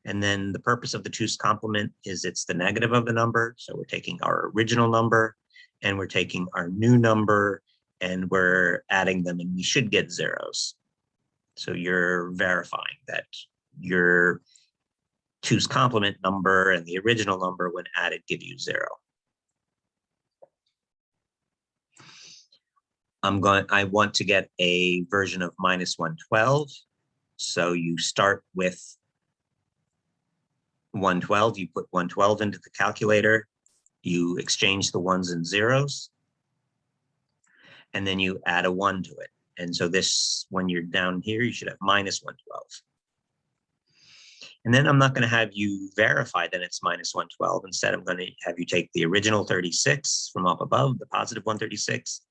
A: And then the purpose of the 2's complement is it's the negative of the number. So we're taking our original number and we're taking our new number and we're adding them, and we should get zeros. So you're verifying that your 2's complement number and the original number when added give you 0. I want to get a version of minus 112. So you start with 112, you put 112 into the calculator, you exchange the ones and zeros, and then you add a 1 to it. And so this, when you're down here, you should have minus 112. And then I'm not going to have you verify that it's minus 112. Instead, I'm going to have you take the original 36 from up above, the positive 136,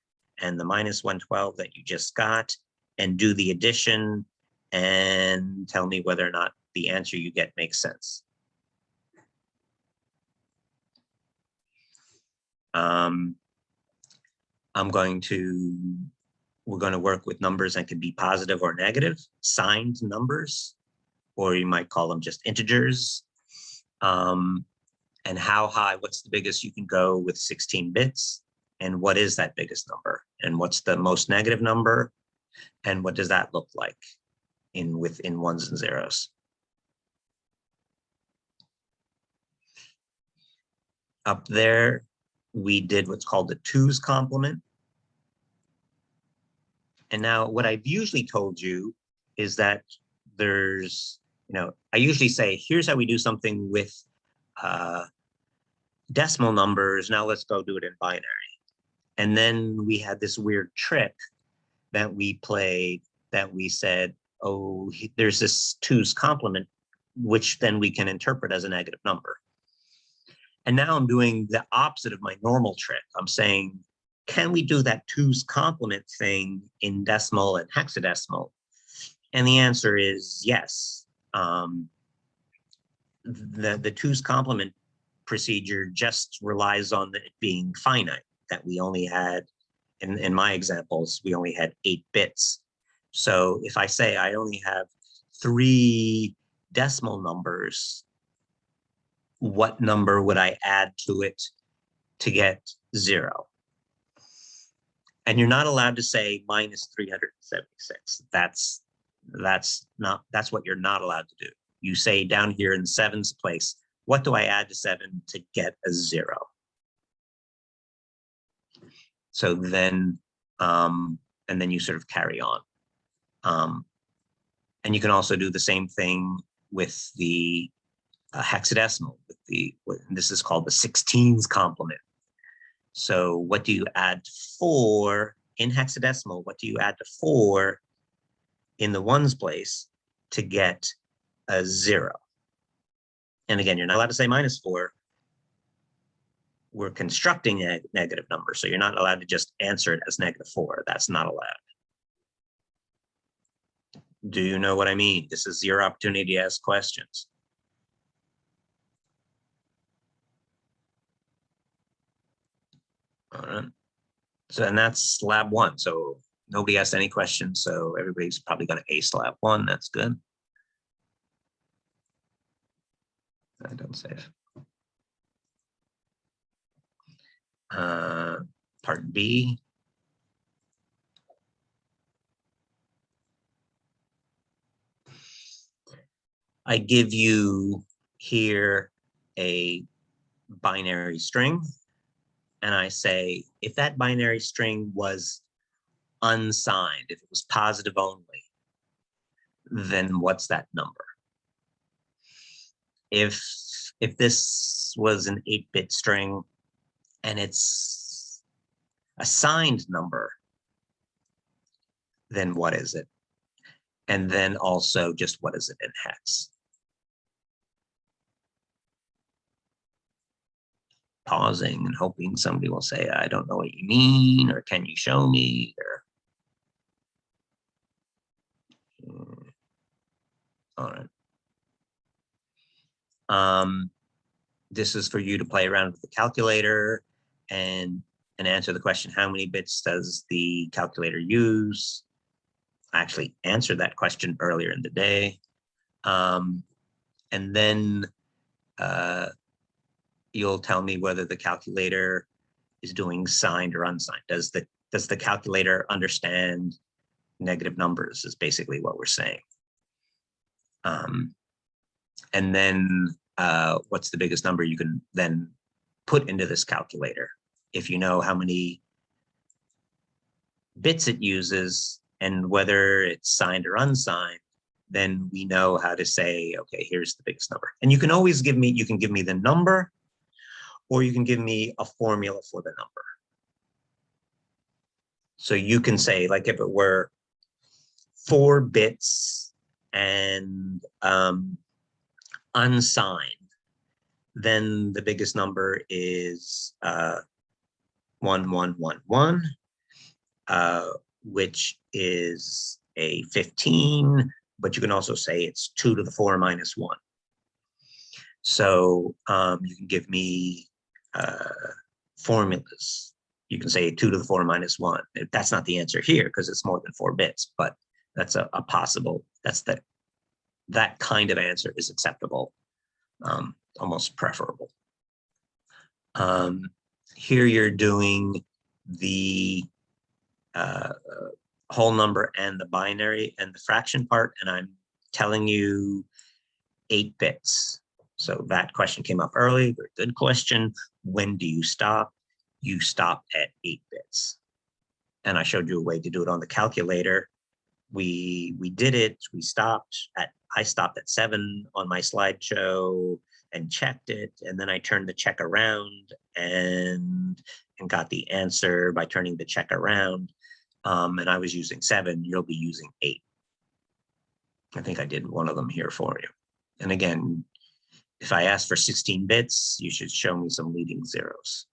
A: and the minus 112 that you just got, and do the addition and tell me whether or not the answer you get makes sense. We're going to work with numbers that can be positive or negative, signed numbers, or you might call them just integers. And how high, what's the biggest you can go with 16 bits? And what is that biggest number? And what's the most negative number? And what does that look like within ones and zeros? Up there, we did what's called the 2's complement. And now what I've usually told you is that there's, I usually say, here's how we do something with decimal numbers. Now let's go do it in binary. And then we had this weird trick that we played that we said, oh, there's this 2's complement, which then we can interpret as a negative number. And now I'm doing the opposite of my normal trick. I'm saying, can we do that 2's complement thing in decimal and hexadecimal? And the answer is yes. The 2's complement procedure just relies on it being finite, that we only had, in my examples, we only had 8 bits. So if I say I only have 3 decimal numbers, what number would I add to it to get 0? And you're not allowed to say minus 376. That's what you're not allowed to do. You say down here in 7's place, what do I add to 7 to get a 0? So then, and then you sort of carry on. And you can also do the same thing with the hexadecimal. This is called the 16's complement. So what do you add to 4 in hexadecimal? What do you add to 4 in the ones place to get a 0? And again, you're not allowed to say minus 4. We're constructing a negative number, so you're not allowed to just answer it as negative 4. That's not allowed. Do you know what I mean? This is your opportunity to ask questions. All right. So, and that's lab 1. So nobody asked any questions. So everybody's probably going to ace lab 1. That's good. I don't save. Part B. I give you here a binary string, and I say, if that binary string was unsigned, if it was positive only, then what's that number? If this was an 8-bit string and it's a signed number, then what is it? And then also just what is it in hex? Pausing and hoping somebody will say, I don't know what you mean, or can you show me? Or all right. This is for you to play around with the calculator and answer the question, how many bits does the calculator use? I actually answered that question earlier in the day. And then you'll tell me whether the calculator is doing signed or unsigned. Does the calculator understand negative numbers is basically what we're saying. And then what's the biggest number you can then put into this calculator? If you know how many bits it uses and whether it's signed or unsigned, then we know how to say, okay, here's the biggest number. And you can always give me, you can give me the number, or you can give me a formula for the number. So you can say, like, if it were 4 bits and unsigned, then the biggest number is 1111, which is a 15, but you can also say it's 2 to the 4 minus 1. So you can give me formulas. You can say 2 to the 4 minus 1. That's not the answer here because it's more than 4 bits, but that's a possible, that kind of answer is acceptable, almost preferable. Here you're doing the whole number and the binary and the fraction part, and I'm telling you 8 bits. So that question came up early, very good question. When do you stop? You stop at 8 bits. And I showed you a way to do it on the calculator. We did it, we stopped at, I stopped at 7 on my slideshow and checked it, and then I turned the check around and got the answer by turning the check around. And I was using 7, you'll be using 8. I think I did one of them here for you. And again, if I ask for 16 bits, you should show me some leading zeros.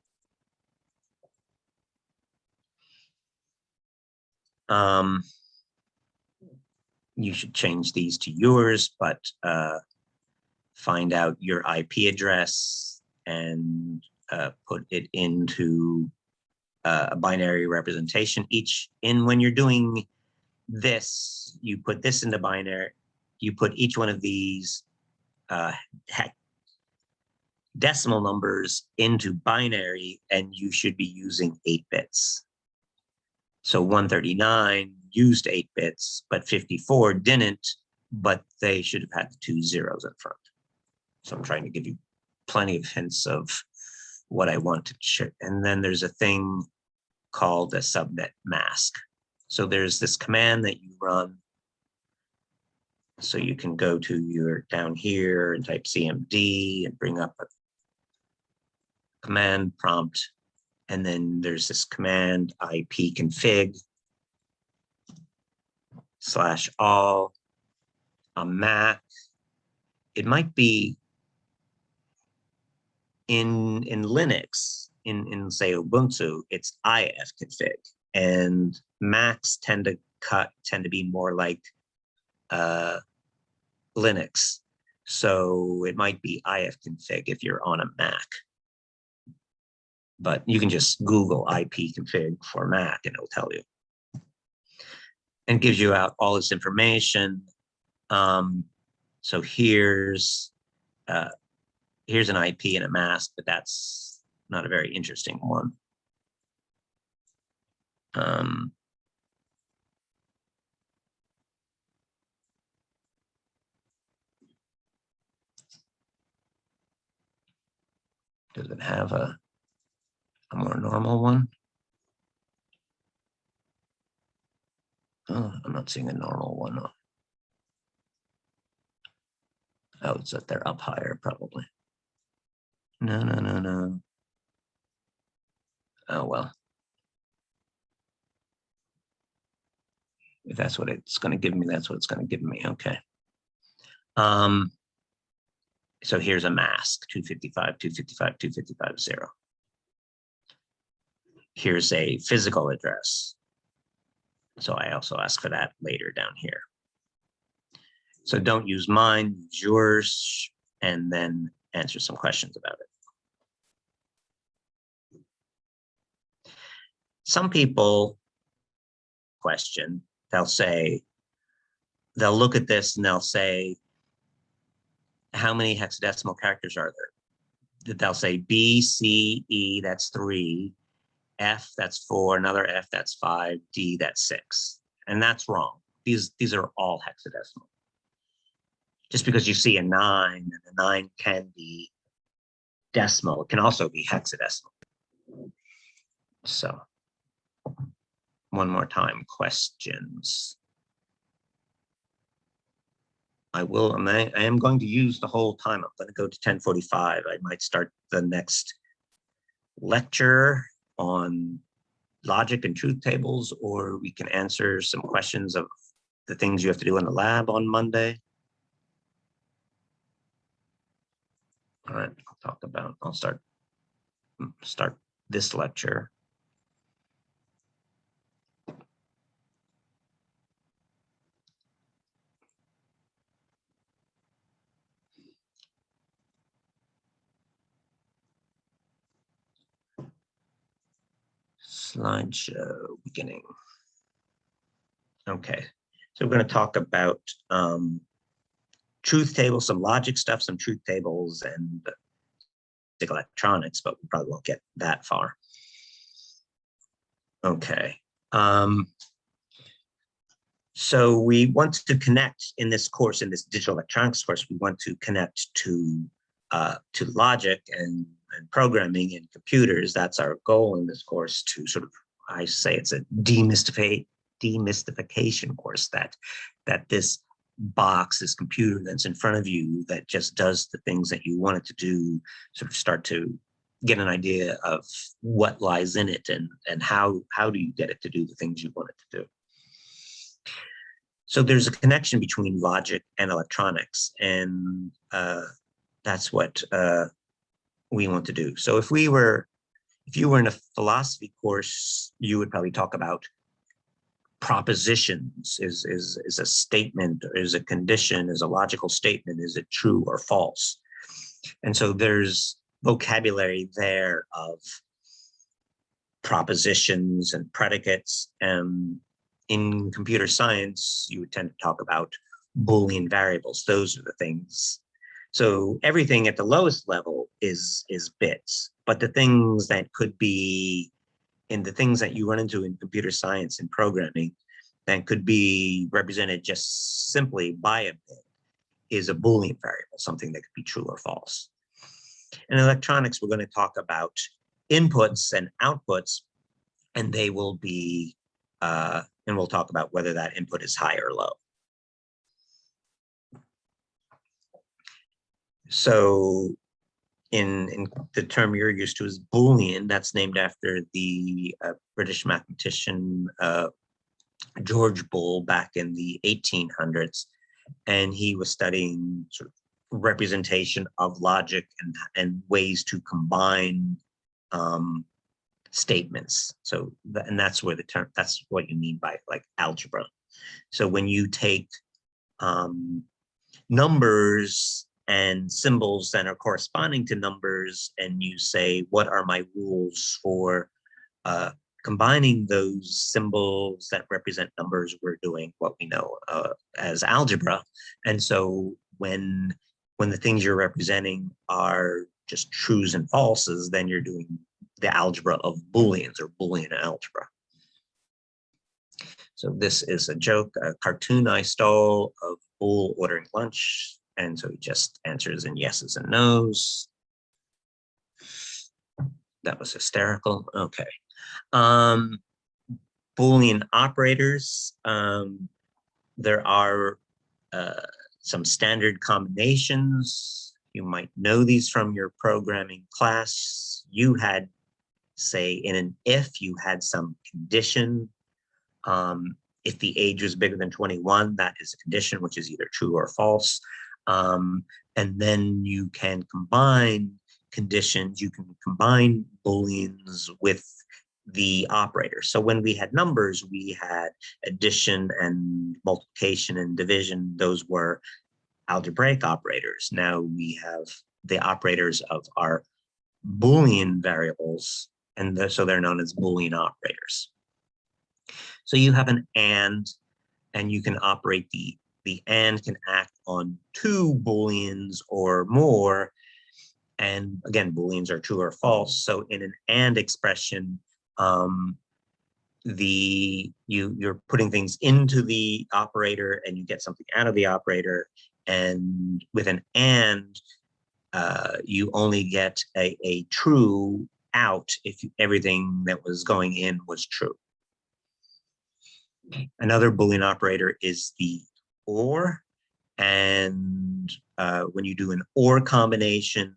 A: You should change these to yours, but find out your IP address and put it into a binary representation. When you're doing this, you put this into binary, you put each one of these decimal numbers into binary, and you should be using 8 bits. So 139 used 8 bits, but 54 didn't, but they should have had the 2 zeros in front. So I'm trying to give you plenty of hints of what I want to check. And then there's a thing called a subnet mask. So there's this command that you run. So you can go to your down here and type CMD and bring up a command prompt. And then there's this command ipconfig /all a Mac. It might be in Linux, in say Ubuntu, it's ifconfig, and Macs tend to be more like Linux. So it might be ifconfig if you're on a Mac. But you can just Google ipconfig for Mac and it'll tell you. And gives you out all this information. So here's an IP and a mask, but that's not a very interesting one. Does it have a more normal one? Oh, I'm not seeing a normal one. Oh, it's that they're up higher, probably. No. Oh, well. If that's what it's going to give me, that's what it's going to give me. Okay. So here's a mask, 255, 255, 255, 0. Here's a physical address. So I also ask for that later down here. So don't use mine, use yours, and then answer some questions about it. Some people question, they'll look at this and they'll say, how many hexadecimal characters are there? They'll say B, C, E, that's 3, F, that's 4, another F, that's 5, D, that's 6. and that's wrong. These are all hexadecimal. Just because you see a 9 and a 9 can be decimal, it can also be hexadecimal. So one more time, questions. I am going to use the whole time. I'm going to go to 10:45. I might start the next lecture on logic and truth tables, or we can answer some questions of the things you have to do in the lab on Monday. All right, I'll start this lecture. Slideshow beginning. Okay, so we're going to talk about truth tables, some logic stuff, some truth tables, and electronics, but we probably won't get that far. Okay. So we want to connect in this course, in this digital electronics course, we want to connect to logic and programming and computers. That's our goal in this course, to sort of, I say it's a demystification course, that this box, this computer that's in front of you that just does the things that you want it to do, sort of start to get an idea of what lies in it and how do you get it to do the things you want it to do. So there's a connection between logic and electronics, and that's what we want to do. So if you were in a philosophy course, you would probably talk about propositions. Is a statement, is a condition, is a logical statement, is it true or false? And so there's vocabulary there of propositions and predicates. And in computer science, you would tend to talk about Boolean variables. Those are the things. So everything at the lowest level is bits, but the things that could be in the things that you run into in computer science and programming that could be represented just simply by a bit is a Boolean variable, something that could be true or false. In electronics, we're going to talk about inputs and outputs, and they will be, and we'll talk about whether that input is high or low. So in the term you're used to is Boolean, that's named after the British mathematician George Boole back in the 1800s. And he was studying sort of representation of logic and ways to combine statements. So, and that's where the term, that's what you mean by like algebra. So when you take numbers and symbols that are corresponding to numbers, and you say, what are my rules for combining those symbols that represent numbers, we're doing what we know as algebra. And so when the things you're representing are just trues and falses, then you're doing the algebra of Booleans, or Boolean algebra. So this is a joke, a cartoon I stole of Boole ordering lunch. And so he just answers in yeses and nos. That was hysterical. Okay. Boolean operators. There are some standard combinations. You might know these from your programming class. You had, say, in an if, you had some condition. If the age was bigger than 21, that is a condition which is either true or false. And then you can combine conditions, you can combine Booleans with the operator. So when we had numbers, we had addition and multiplication and division. Those were algebraic operators. Now we have the operators of our Boolean variables, and so they're known as Boolean operators. So you have an and you can operate the and can act on two Booleans or more. And again, Booleans are true or false. So in an and expression, you're putting things into the operator and you get something out of the operator. And with an and, you only get a true out if everything that was going in was true. Another Boolean operator is the or. And when you do an or combination,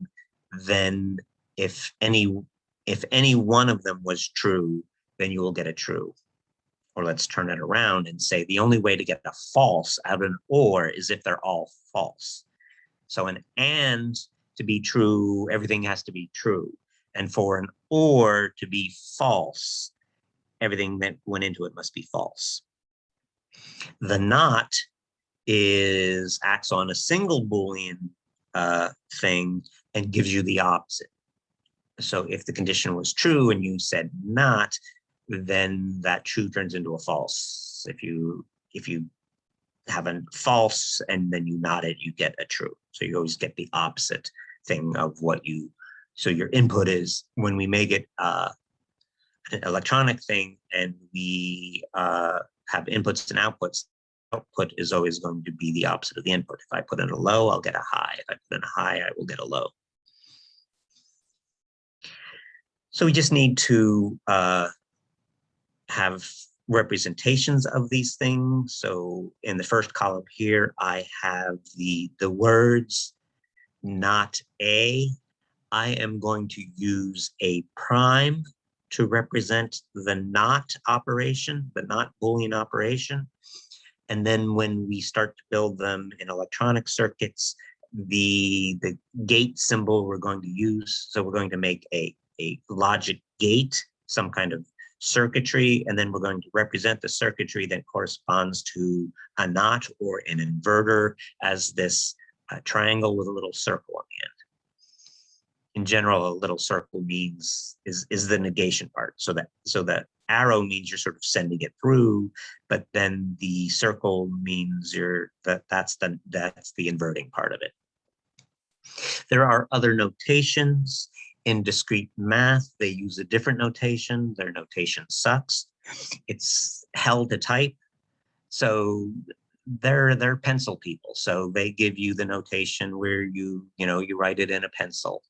A: then if any one of them was true, then you will get a true. Or let's turn it around and say the only way to get a false out of an or is if they're all false. So an and to be true, everything has to be true. And for an or to be false, everything that went into it must be false. The not acts on a single Boolean thing and gives you the opposite. So if the condition was true and you said not, then that true turns into a false. If you have a false and then you not it, you get a true. So you always get the opposite thing of what you. So your input is, when we make it an electronic thing and we have inputs and outputs, output is always going to be the opposite of the input. If I put in a low, I'll get a high. If I put in a high, I will get a low. So we just need to have representations of these things. So in the first column here, I have the words not a. I am going to use a prime to represent the not operation, the not Boolean operation. And then when we start to build them in electronic circuits, the gate symbol we're going to use. So we're going to make a logic gate, some kind of circuitry, and then we're going to represent the circuitry that corresponds to a not or an inverter as this triangle with a little circle on the end. In general, a little circle means is the negation part. So that arrow means you're sort of sending it through, but then the circle means that's the inverting part of it. There are other notations. In discrete math, they use a different notation. Their notation sucks. It's hell to type. So they're pencil people. So they give you the notation where you write it in a pencil.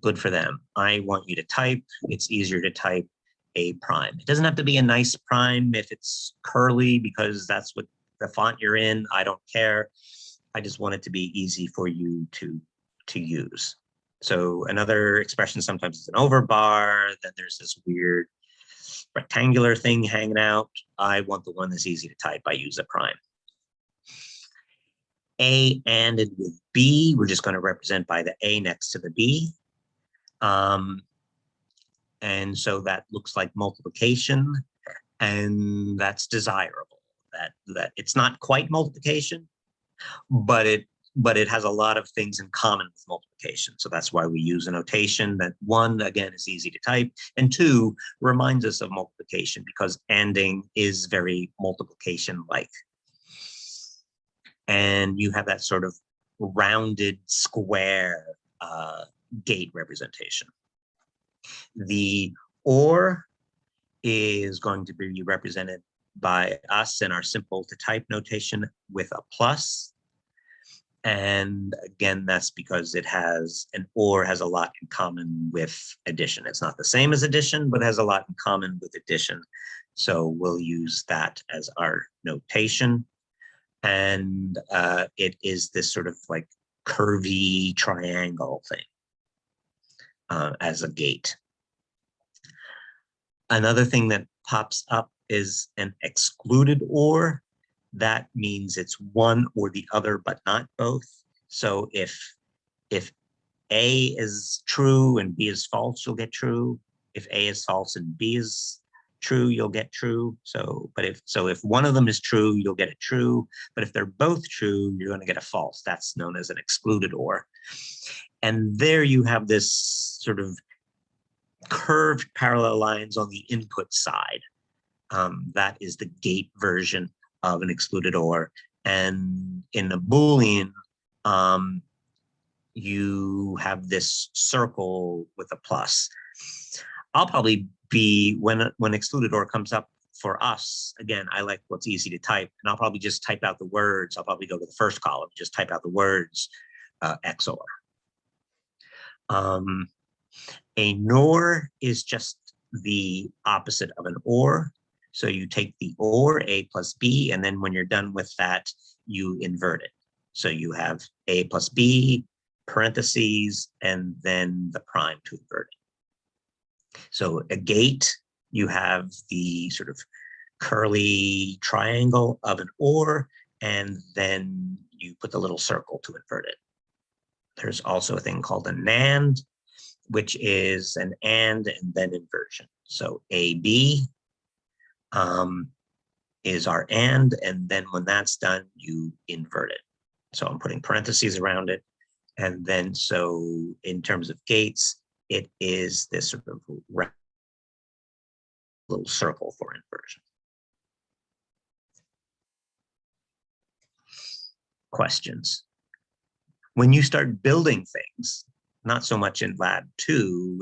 A: Good for them. I want you to type. It's easier to type a prime. It doesn't have to be a nice prime if it's curly, because that's what the font you're in. I don't care. I just want it to be easy for you to use. So another expression sometimes is an overbar. Then there's this weird rectangular thing hanging out. I want the one that's easy to type. I use a prime. A ANDed with B, we're just going to represent by the A next to the B. And so that looks like multiplication, and that's desirable. That it's not quite multiplication, but it has a lot of things in common with multiplication. So that's why we use a notation that, one, again, is easy to type, and two, reminds us of multiplication, because ANDing is very multiplication-like. And you have that sort of rounded square gate representation. The OR is going to be represented by us in our simple to type notation with a plus. And again, that's because it has an OR has a lot in common with addition. It's not the same as addition, but has a lot in common with addition. So we'll use that as our notation. And it is this sort of like curvy triangle thing as a gate. Another thing that pops up is an excluded OR. That means it's one or the other, but not both. So if A is true and B is false, you'll get true. If A is false and B is true, you'll get true. So if one of them is true, you'll get a true. But if they're both true, you're going to get a false. That's known as an excluded OR. And there you have this sort of curved parallel lines on the input side. That is the gate version of an excluded OR. And in a Boolean, you have this circle with a plus. I'll probably be, when excluded OR comes up, for us, again, I like what's easy to type, and I'll probably just type out the words. I'll probably go to the first column, just type out the words XOR. A NOR is just the opposite of an OR. So you take the OR, A plus B, and then when you're done with that, you invert it. So you have A plus B, parentheses, and then the prime to invert it. So a gate, you have the sort of curly triangle of an OR, and then you put the little circle to invert it. There's also a thing called a NAND, which is an and then inversion. So AB is our and then when that's done, you invert it. So I'm putting parentheses around it. And then so in terms of gates, it is this sort of little circle for inversion. Questions? When you start building things, not so much in lab 2,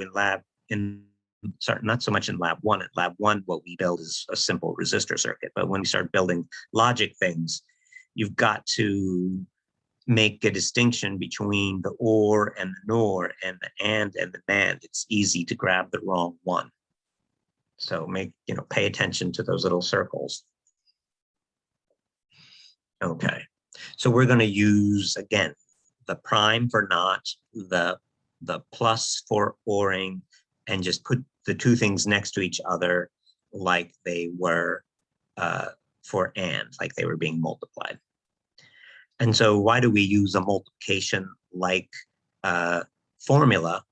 A: not so much in lab 1. In lab 1, what we build is a simple resistor circuit. But when we start building logic things, you've got to make a distinction between the OR and the NOR and the AND and the NAND. It's easy to grab the wrong one. So pay attention to those little circles. Okay, so we're going to use, again, the prime for not, the plus for ORing, and just put the two things next to each other like they were for AND, like they were being multiplied. And so why do we use a multiplication like formula?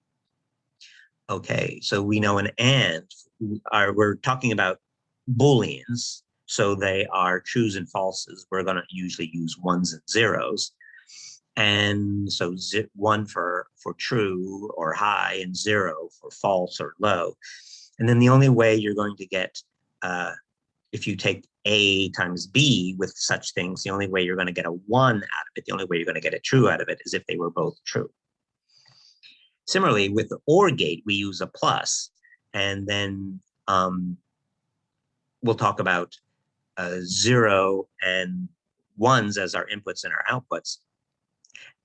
A: Okay, so we know an AND, we're talking about Booleans, so they are trues and falses. We're going to usually use ones and zeros. And so 1 for true or high and 0 for false or low. And then the only way you're going to get, if you take A times B with such things, the only way you're going to get a 1 out of it, the only way you're going to get a true out of it is if they were both true. Similarly, with the OR gate, we use a plus, and then we'll talk about 0 and 1s as our inputs and our outputs.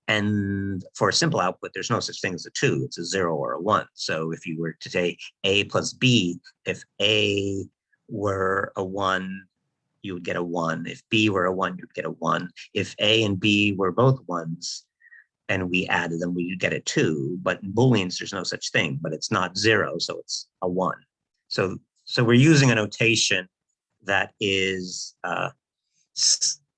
A: And for a simple output, there's no such thing as a 2. It's a 0 or a 1. So if you were to say A plus B, if A were a 1, you would get a 1. If B were a 1, you'd get a 1. If A and B were both 1s and we added them, we would get a 2. But in Booleans, there's no such thing, but it's not 0, so it's a 1. So we're using a notation that is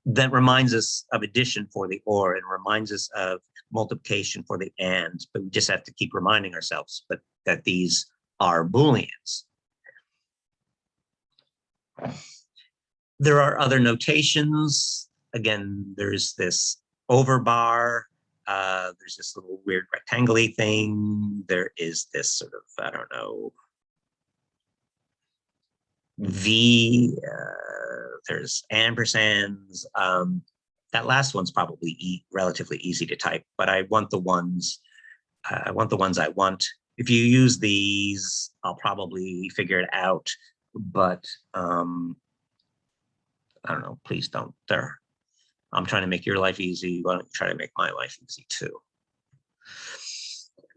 A: that reminds us of addition for the OR and reminds us of multiplication for the AND, but we just have to keep reminding ourselves that these are Booleans. There are other notations. Again, there's this overbar. There's this little weird rectangle-y thing. There is this sort of, I don't know, V, there's ampersands. That last one's probably relatively easy to type, but I want the ones I want. If you use these, I'll probably figure it out, but I don't know, please don't. I'm trying to make your life easy. Why don't you try to make my life easy too?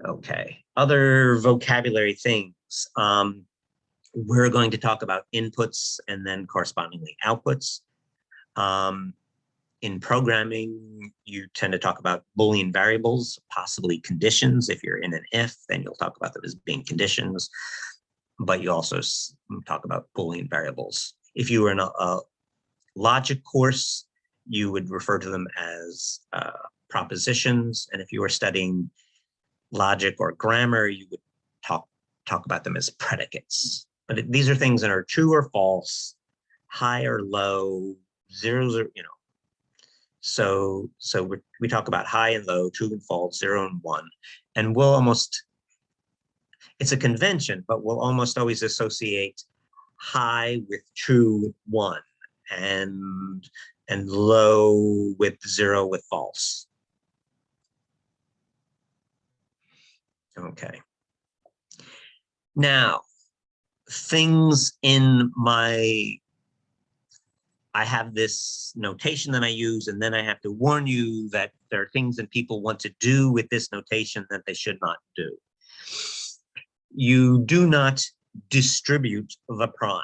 A: Okay, other vocabulary things. We're going to talk about inputs and then correspondingly outputs. In programming, you tend to talk about Boolean variables, possibly conditions. If you're in an if, then you'll talk about them as being conditions, but you also talk about Boolean variables. If you were in a logic course, you would refer to them as propositions. And if you were studying logic or grammar, you would talk about them as predicates. But these are things that are true or false, high or low, zeros or, So we talk about high and low, true and false, 0 and 1, and we'll almost, it's a convention, but we'll almost always associate high with true with 1 and low with 0 with false. Okay. Now, things in my, I have this notation that I use, and then I have to warn you that there are things that people want to do with this notation that they should not do. You do not distribute the prime.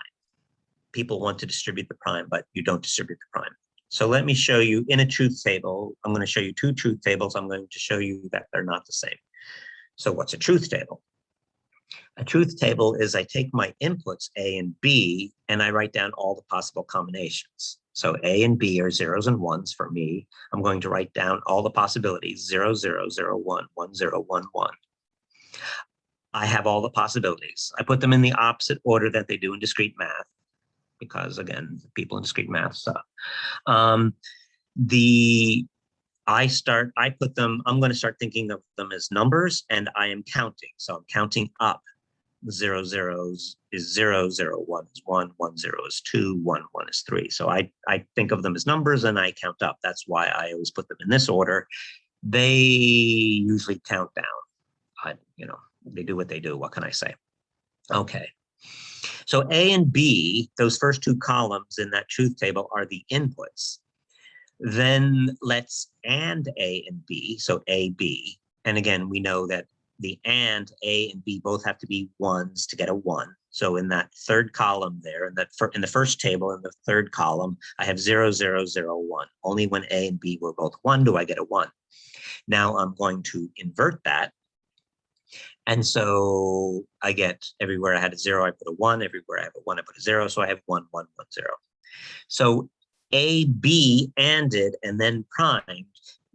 A: People want to distribute the prime, but you don't distribute the prime. So let me show you in a truth table. I'm going to show you two truth tables. I'm going to show you that they're not the same. So what's a truth table? A truth table is I take my inputs A and B and I write down all the possible combinations. So A and B are zeros and ones for me. I'm going to write down all the possibilities, 0, 0, 0, 1, 1, 0, 1, 1. I have all the possibilities. I put them in the opposite order that they do in discrete math, because again, people in discrete math suck. I'm going to start thinking of them as numbers, and I am counting. So I'm counting up. 0, 0 is 0, 0, 1 is 1, 1, 0 is 2, 1, 1 is 3. So I think of them as numbers and I count up. That's why I always put them in this order. They usually count down. They do what they do. What can I say? Okay. So A and B, those first two columns in that truth table are the inputs. Then let's AND A and B, so A, B. And again, we know that the AND A and B both have to be ones to get a 1. So in that third column there, in the first table, in the third column, I have 0, 0, 0, 1. Only when A and B were both 1 do I get a 1. Now I'm going to invert that. And so I get everywhere I had a 0, I put a 1. Everywhere I have a 1, I put a 0. So I have 1, 1, 1, 0. So A, B ANDed and then primed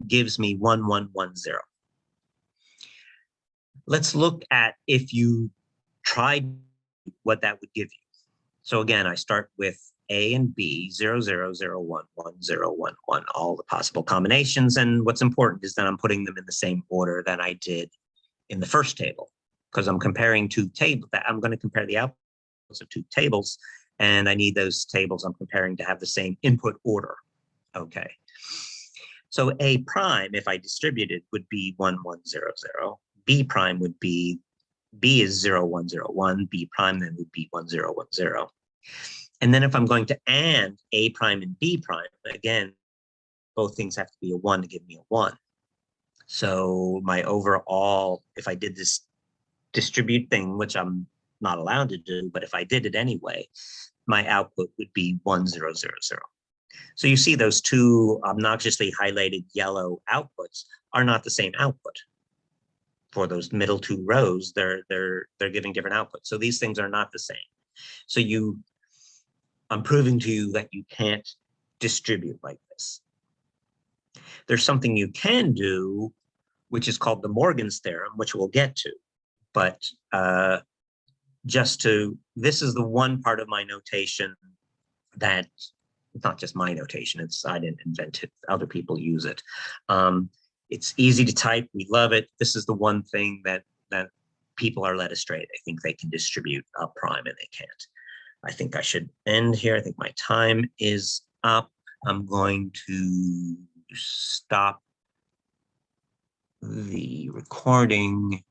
A: gives me 1, 1, 1, 0. Let's look at if you tried what that would give you. So again, I start with A and B, 0, 0, 0, 1, 1, 0, 1, 1, all the possible combinations. And what's important is that I'm putting them in the same order that I did in the first table, because I'm comparing two tables. I'm going to compare the outputs of two tables, and I need those tables I'm comparing to have the same input order. Okay. So A prime, if I distributed, would be 1, 1, 0, 0. B prime would be, B is 0, 1, 0, 1. B prime then would be 1, 0, 1, 0. And then if I'm going to AND A prime and B prime, again, both things have to be a 1 to give me a 1. So my overall, if I did this distribute thing, which I'm not allowed to do, but if I did it anyway, my output would be 1, 0, 0, 0. So you see those two obnoxiously highlighted yellow outputs are not the same output. For those middle two rows, they're giving different outputs. So these things are not the same. So I'm proving to you that you can't distribute like this. There's something you can do, which is called the Morgan's theorem, which we'll get to. But this is the one part of my notation that, it's not just my notation, I didn't invent it, other people use it. It's easy to type, we love it. This is the one thing that people are led astray. They think they can distribute a prime and they can't. I think I should end here. I think my time is up. I'm going to stop the recording.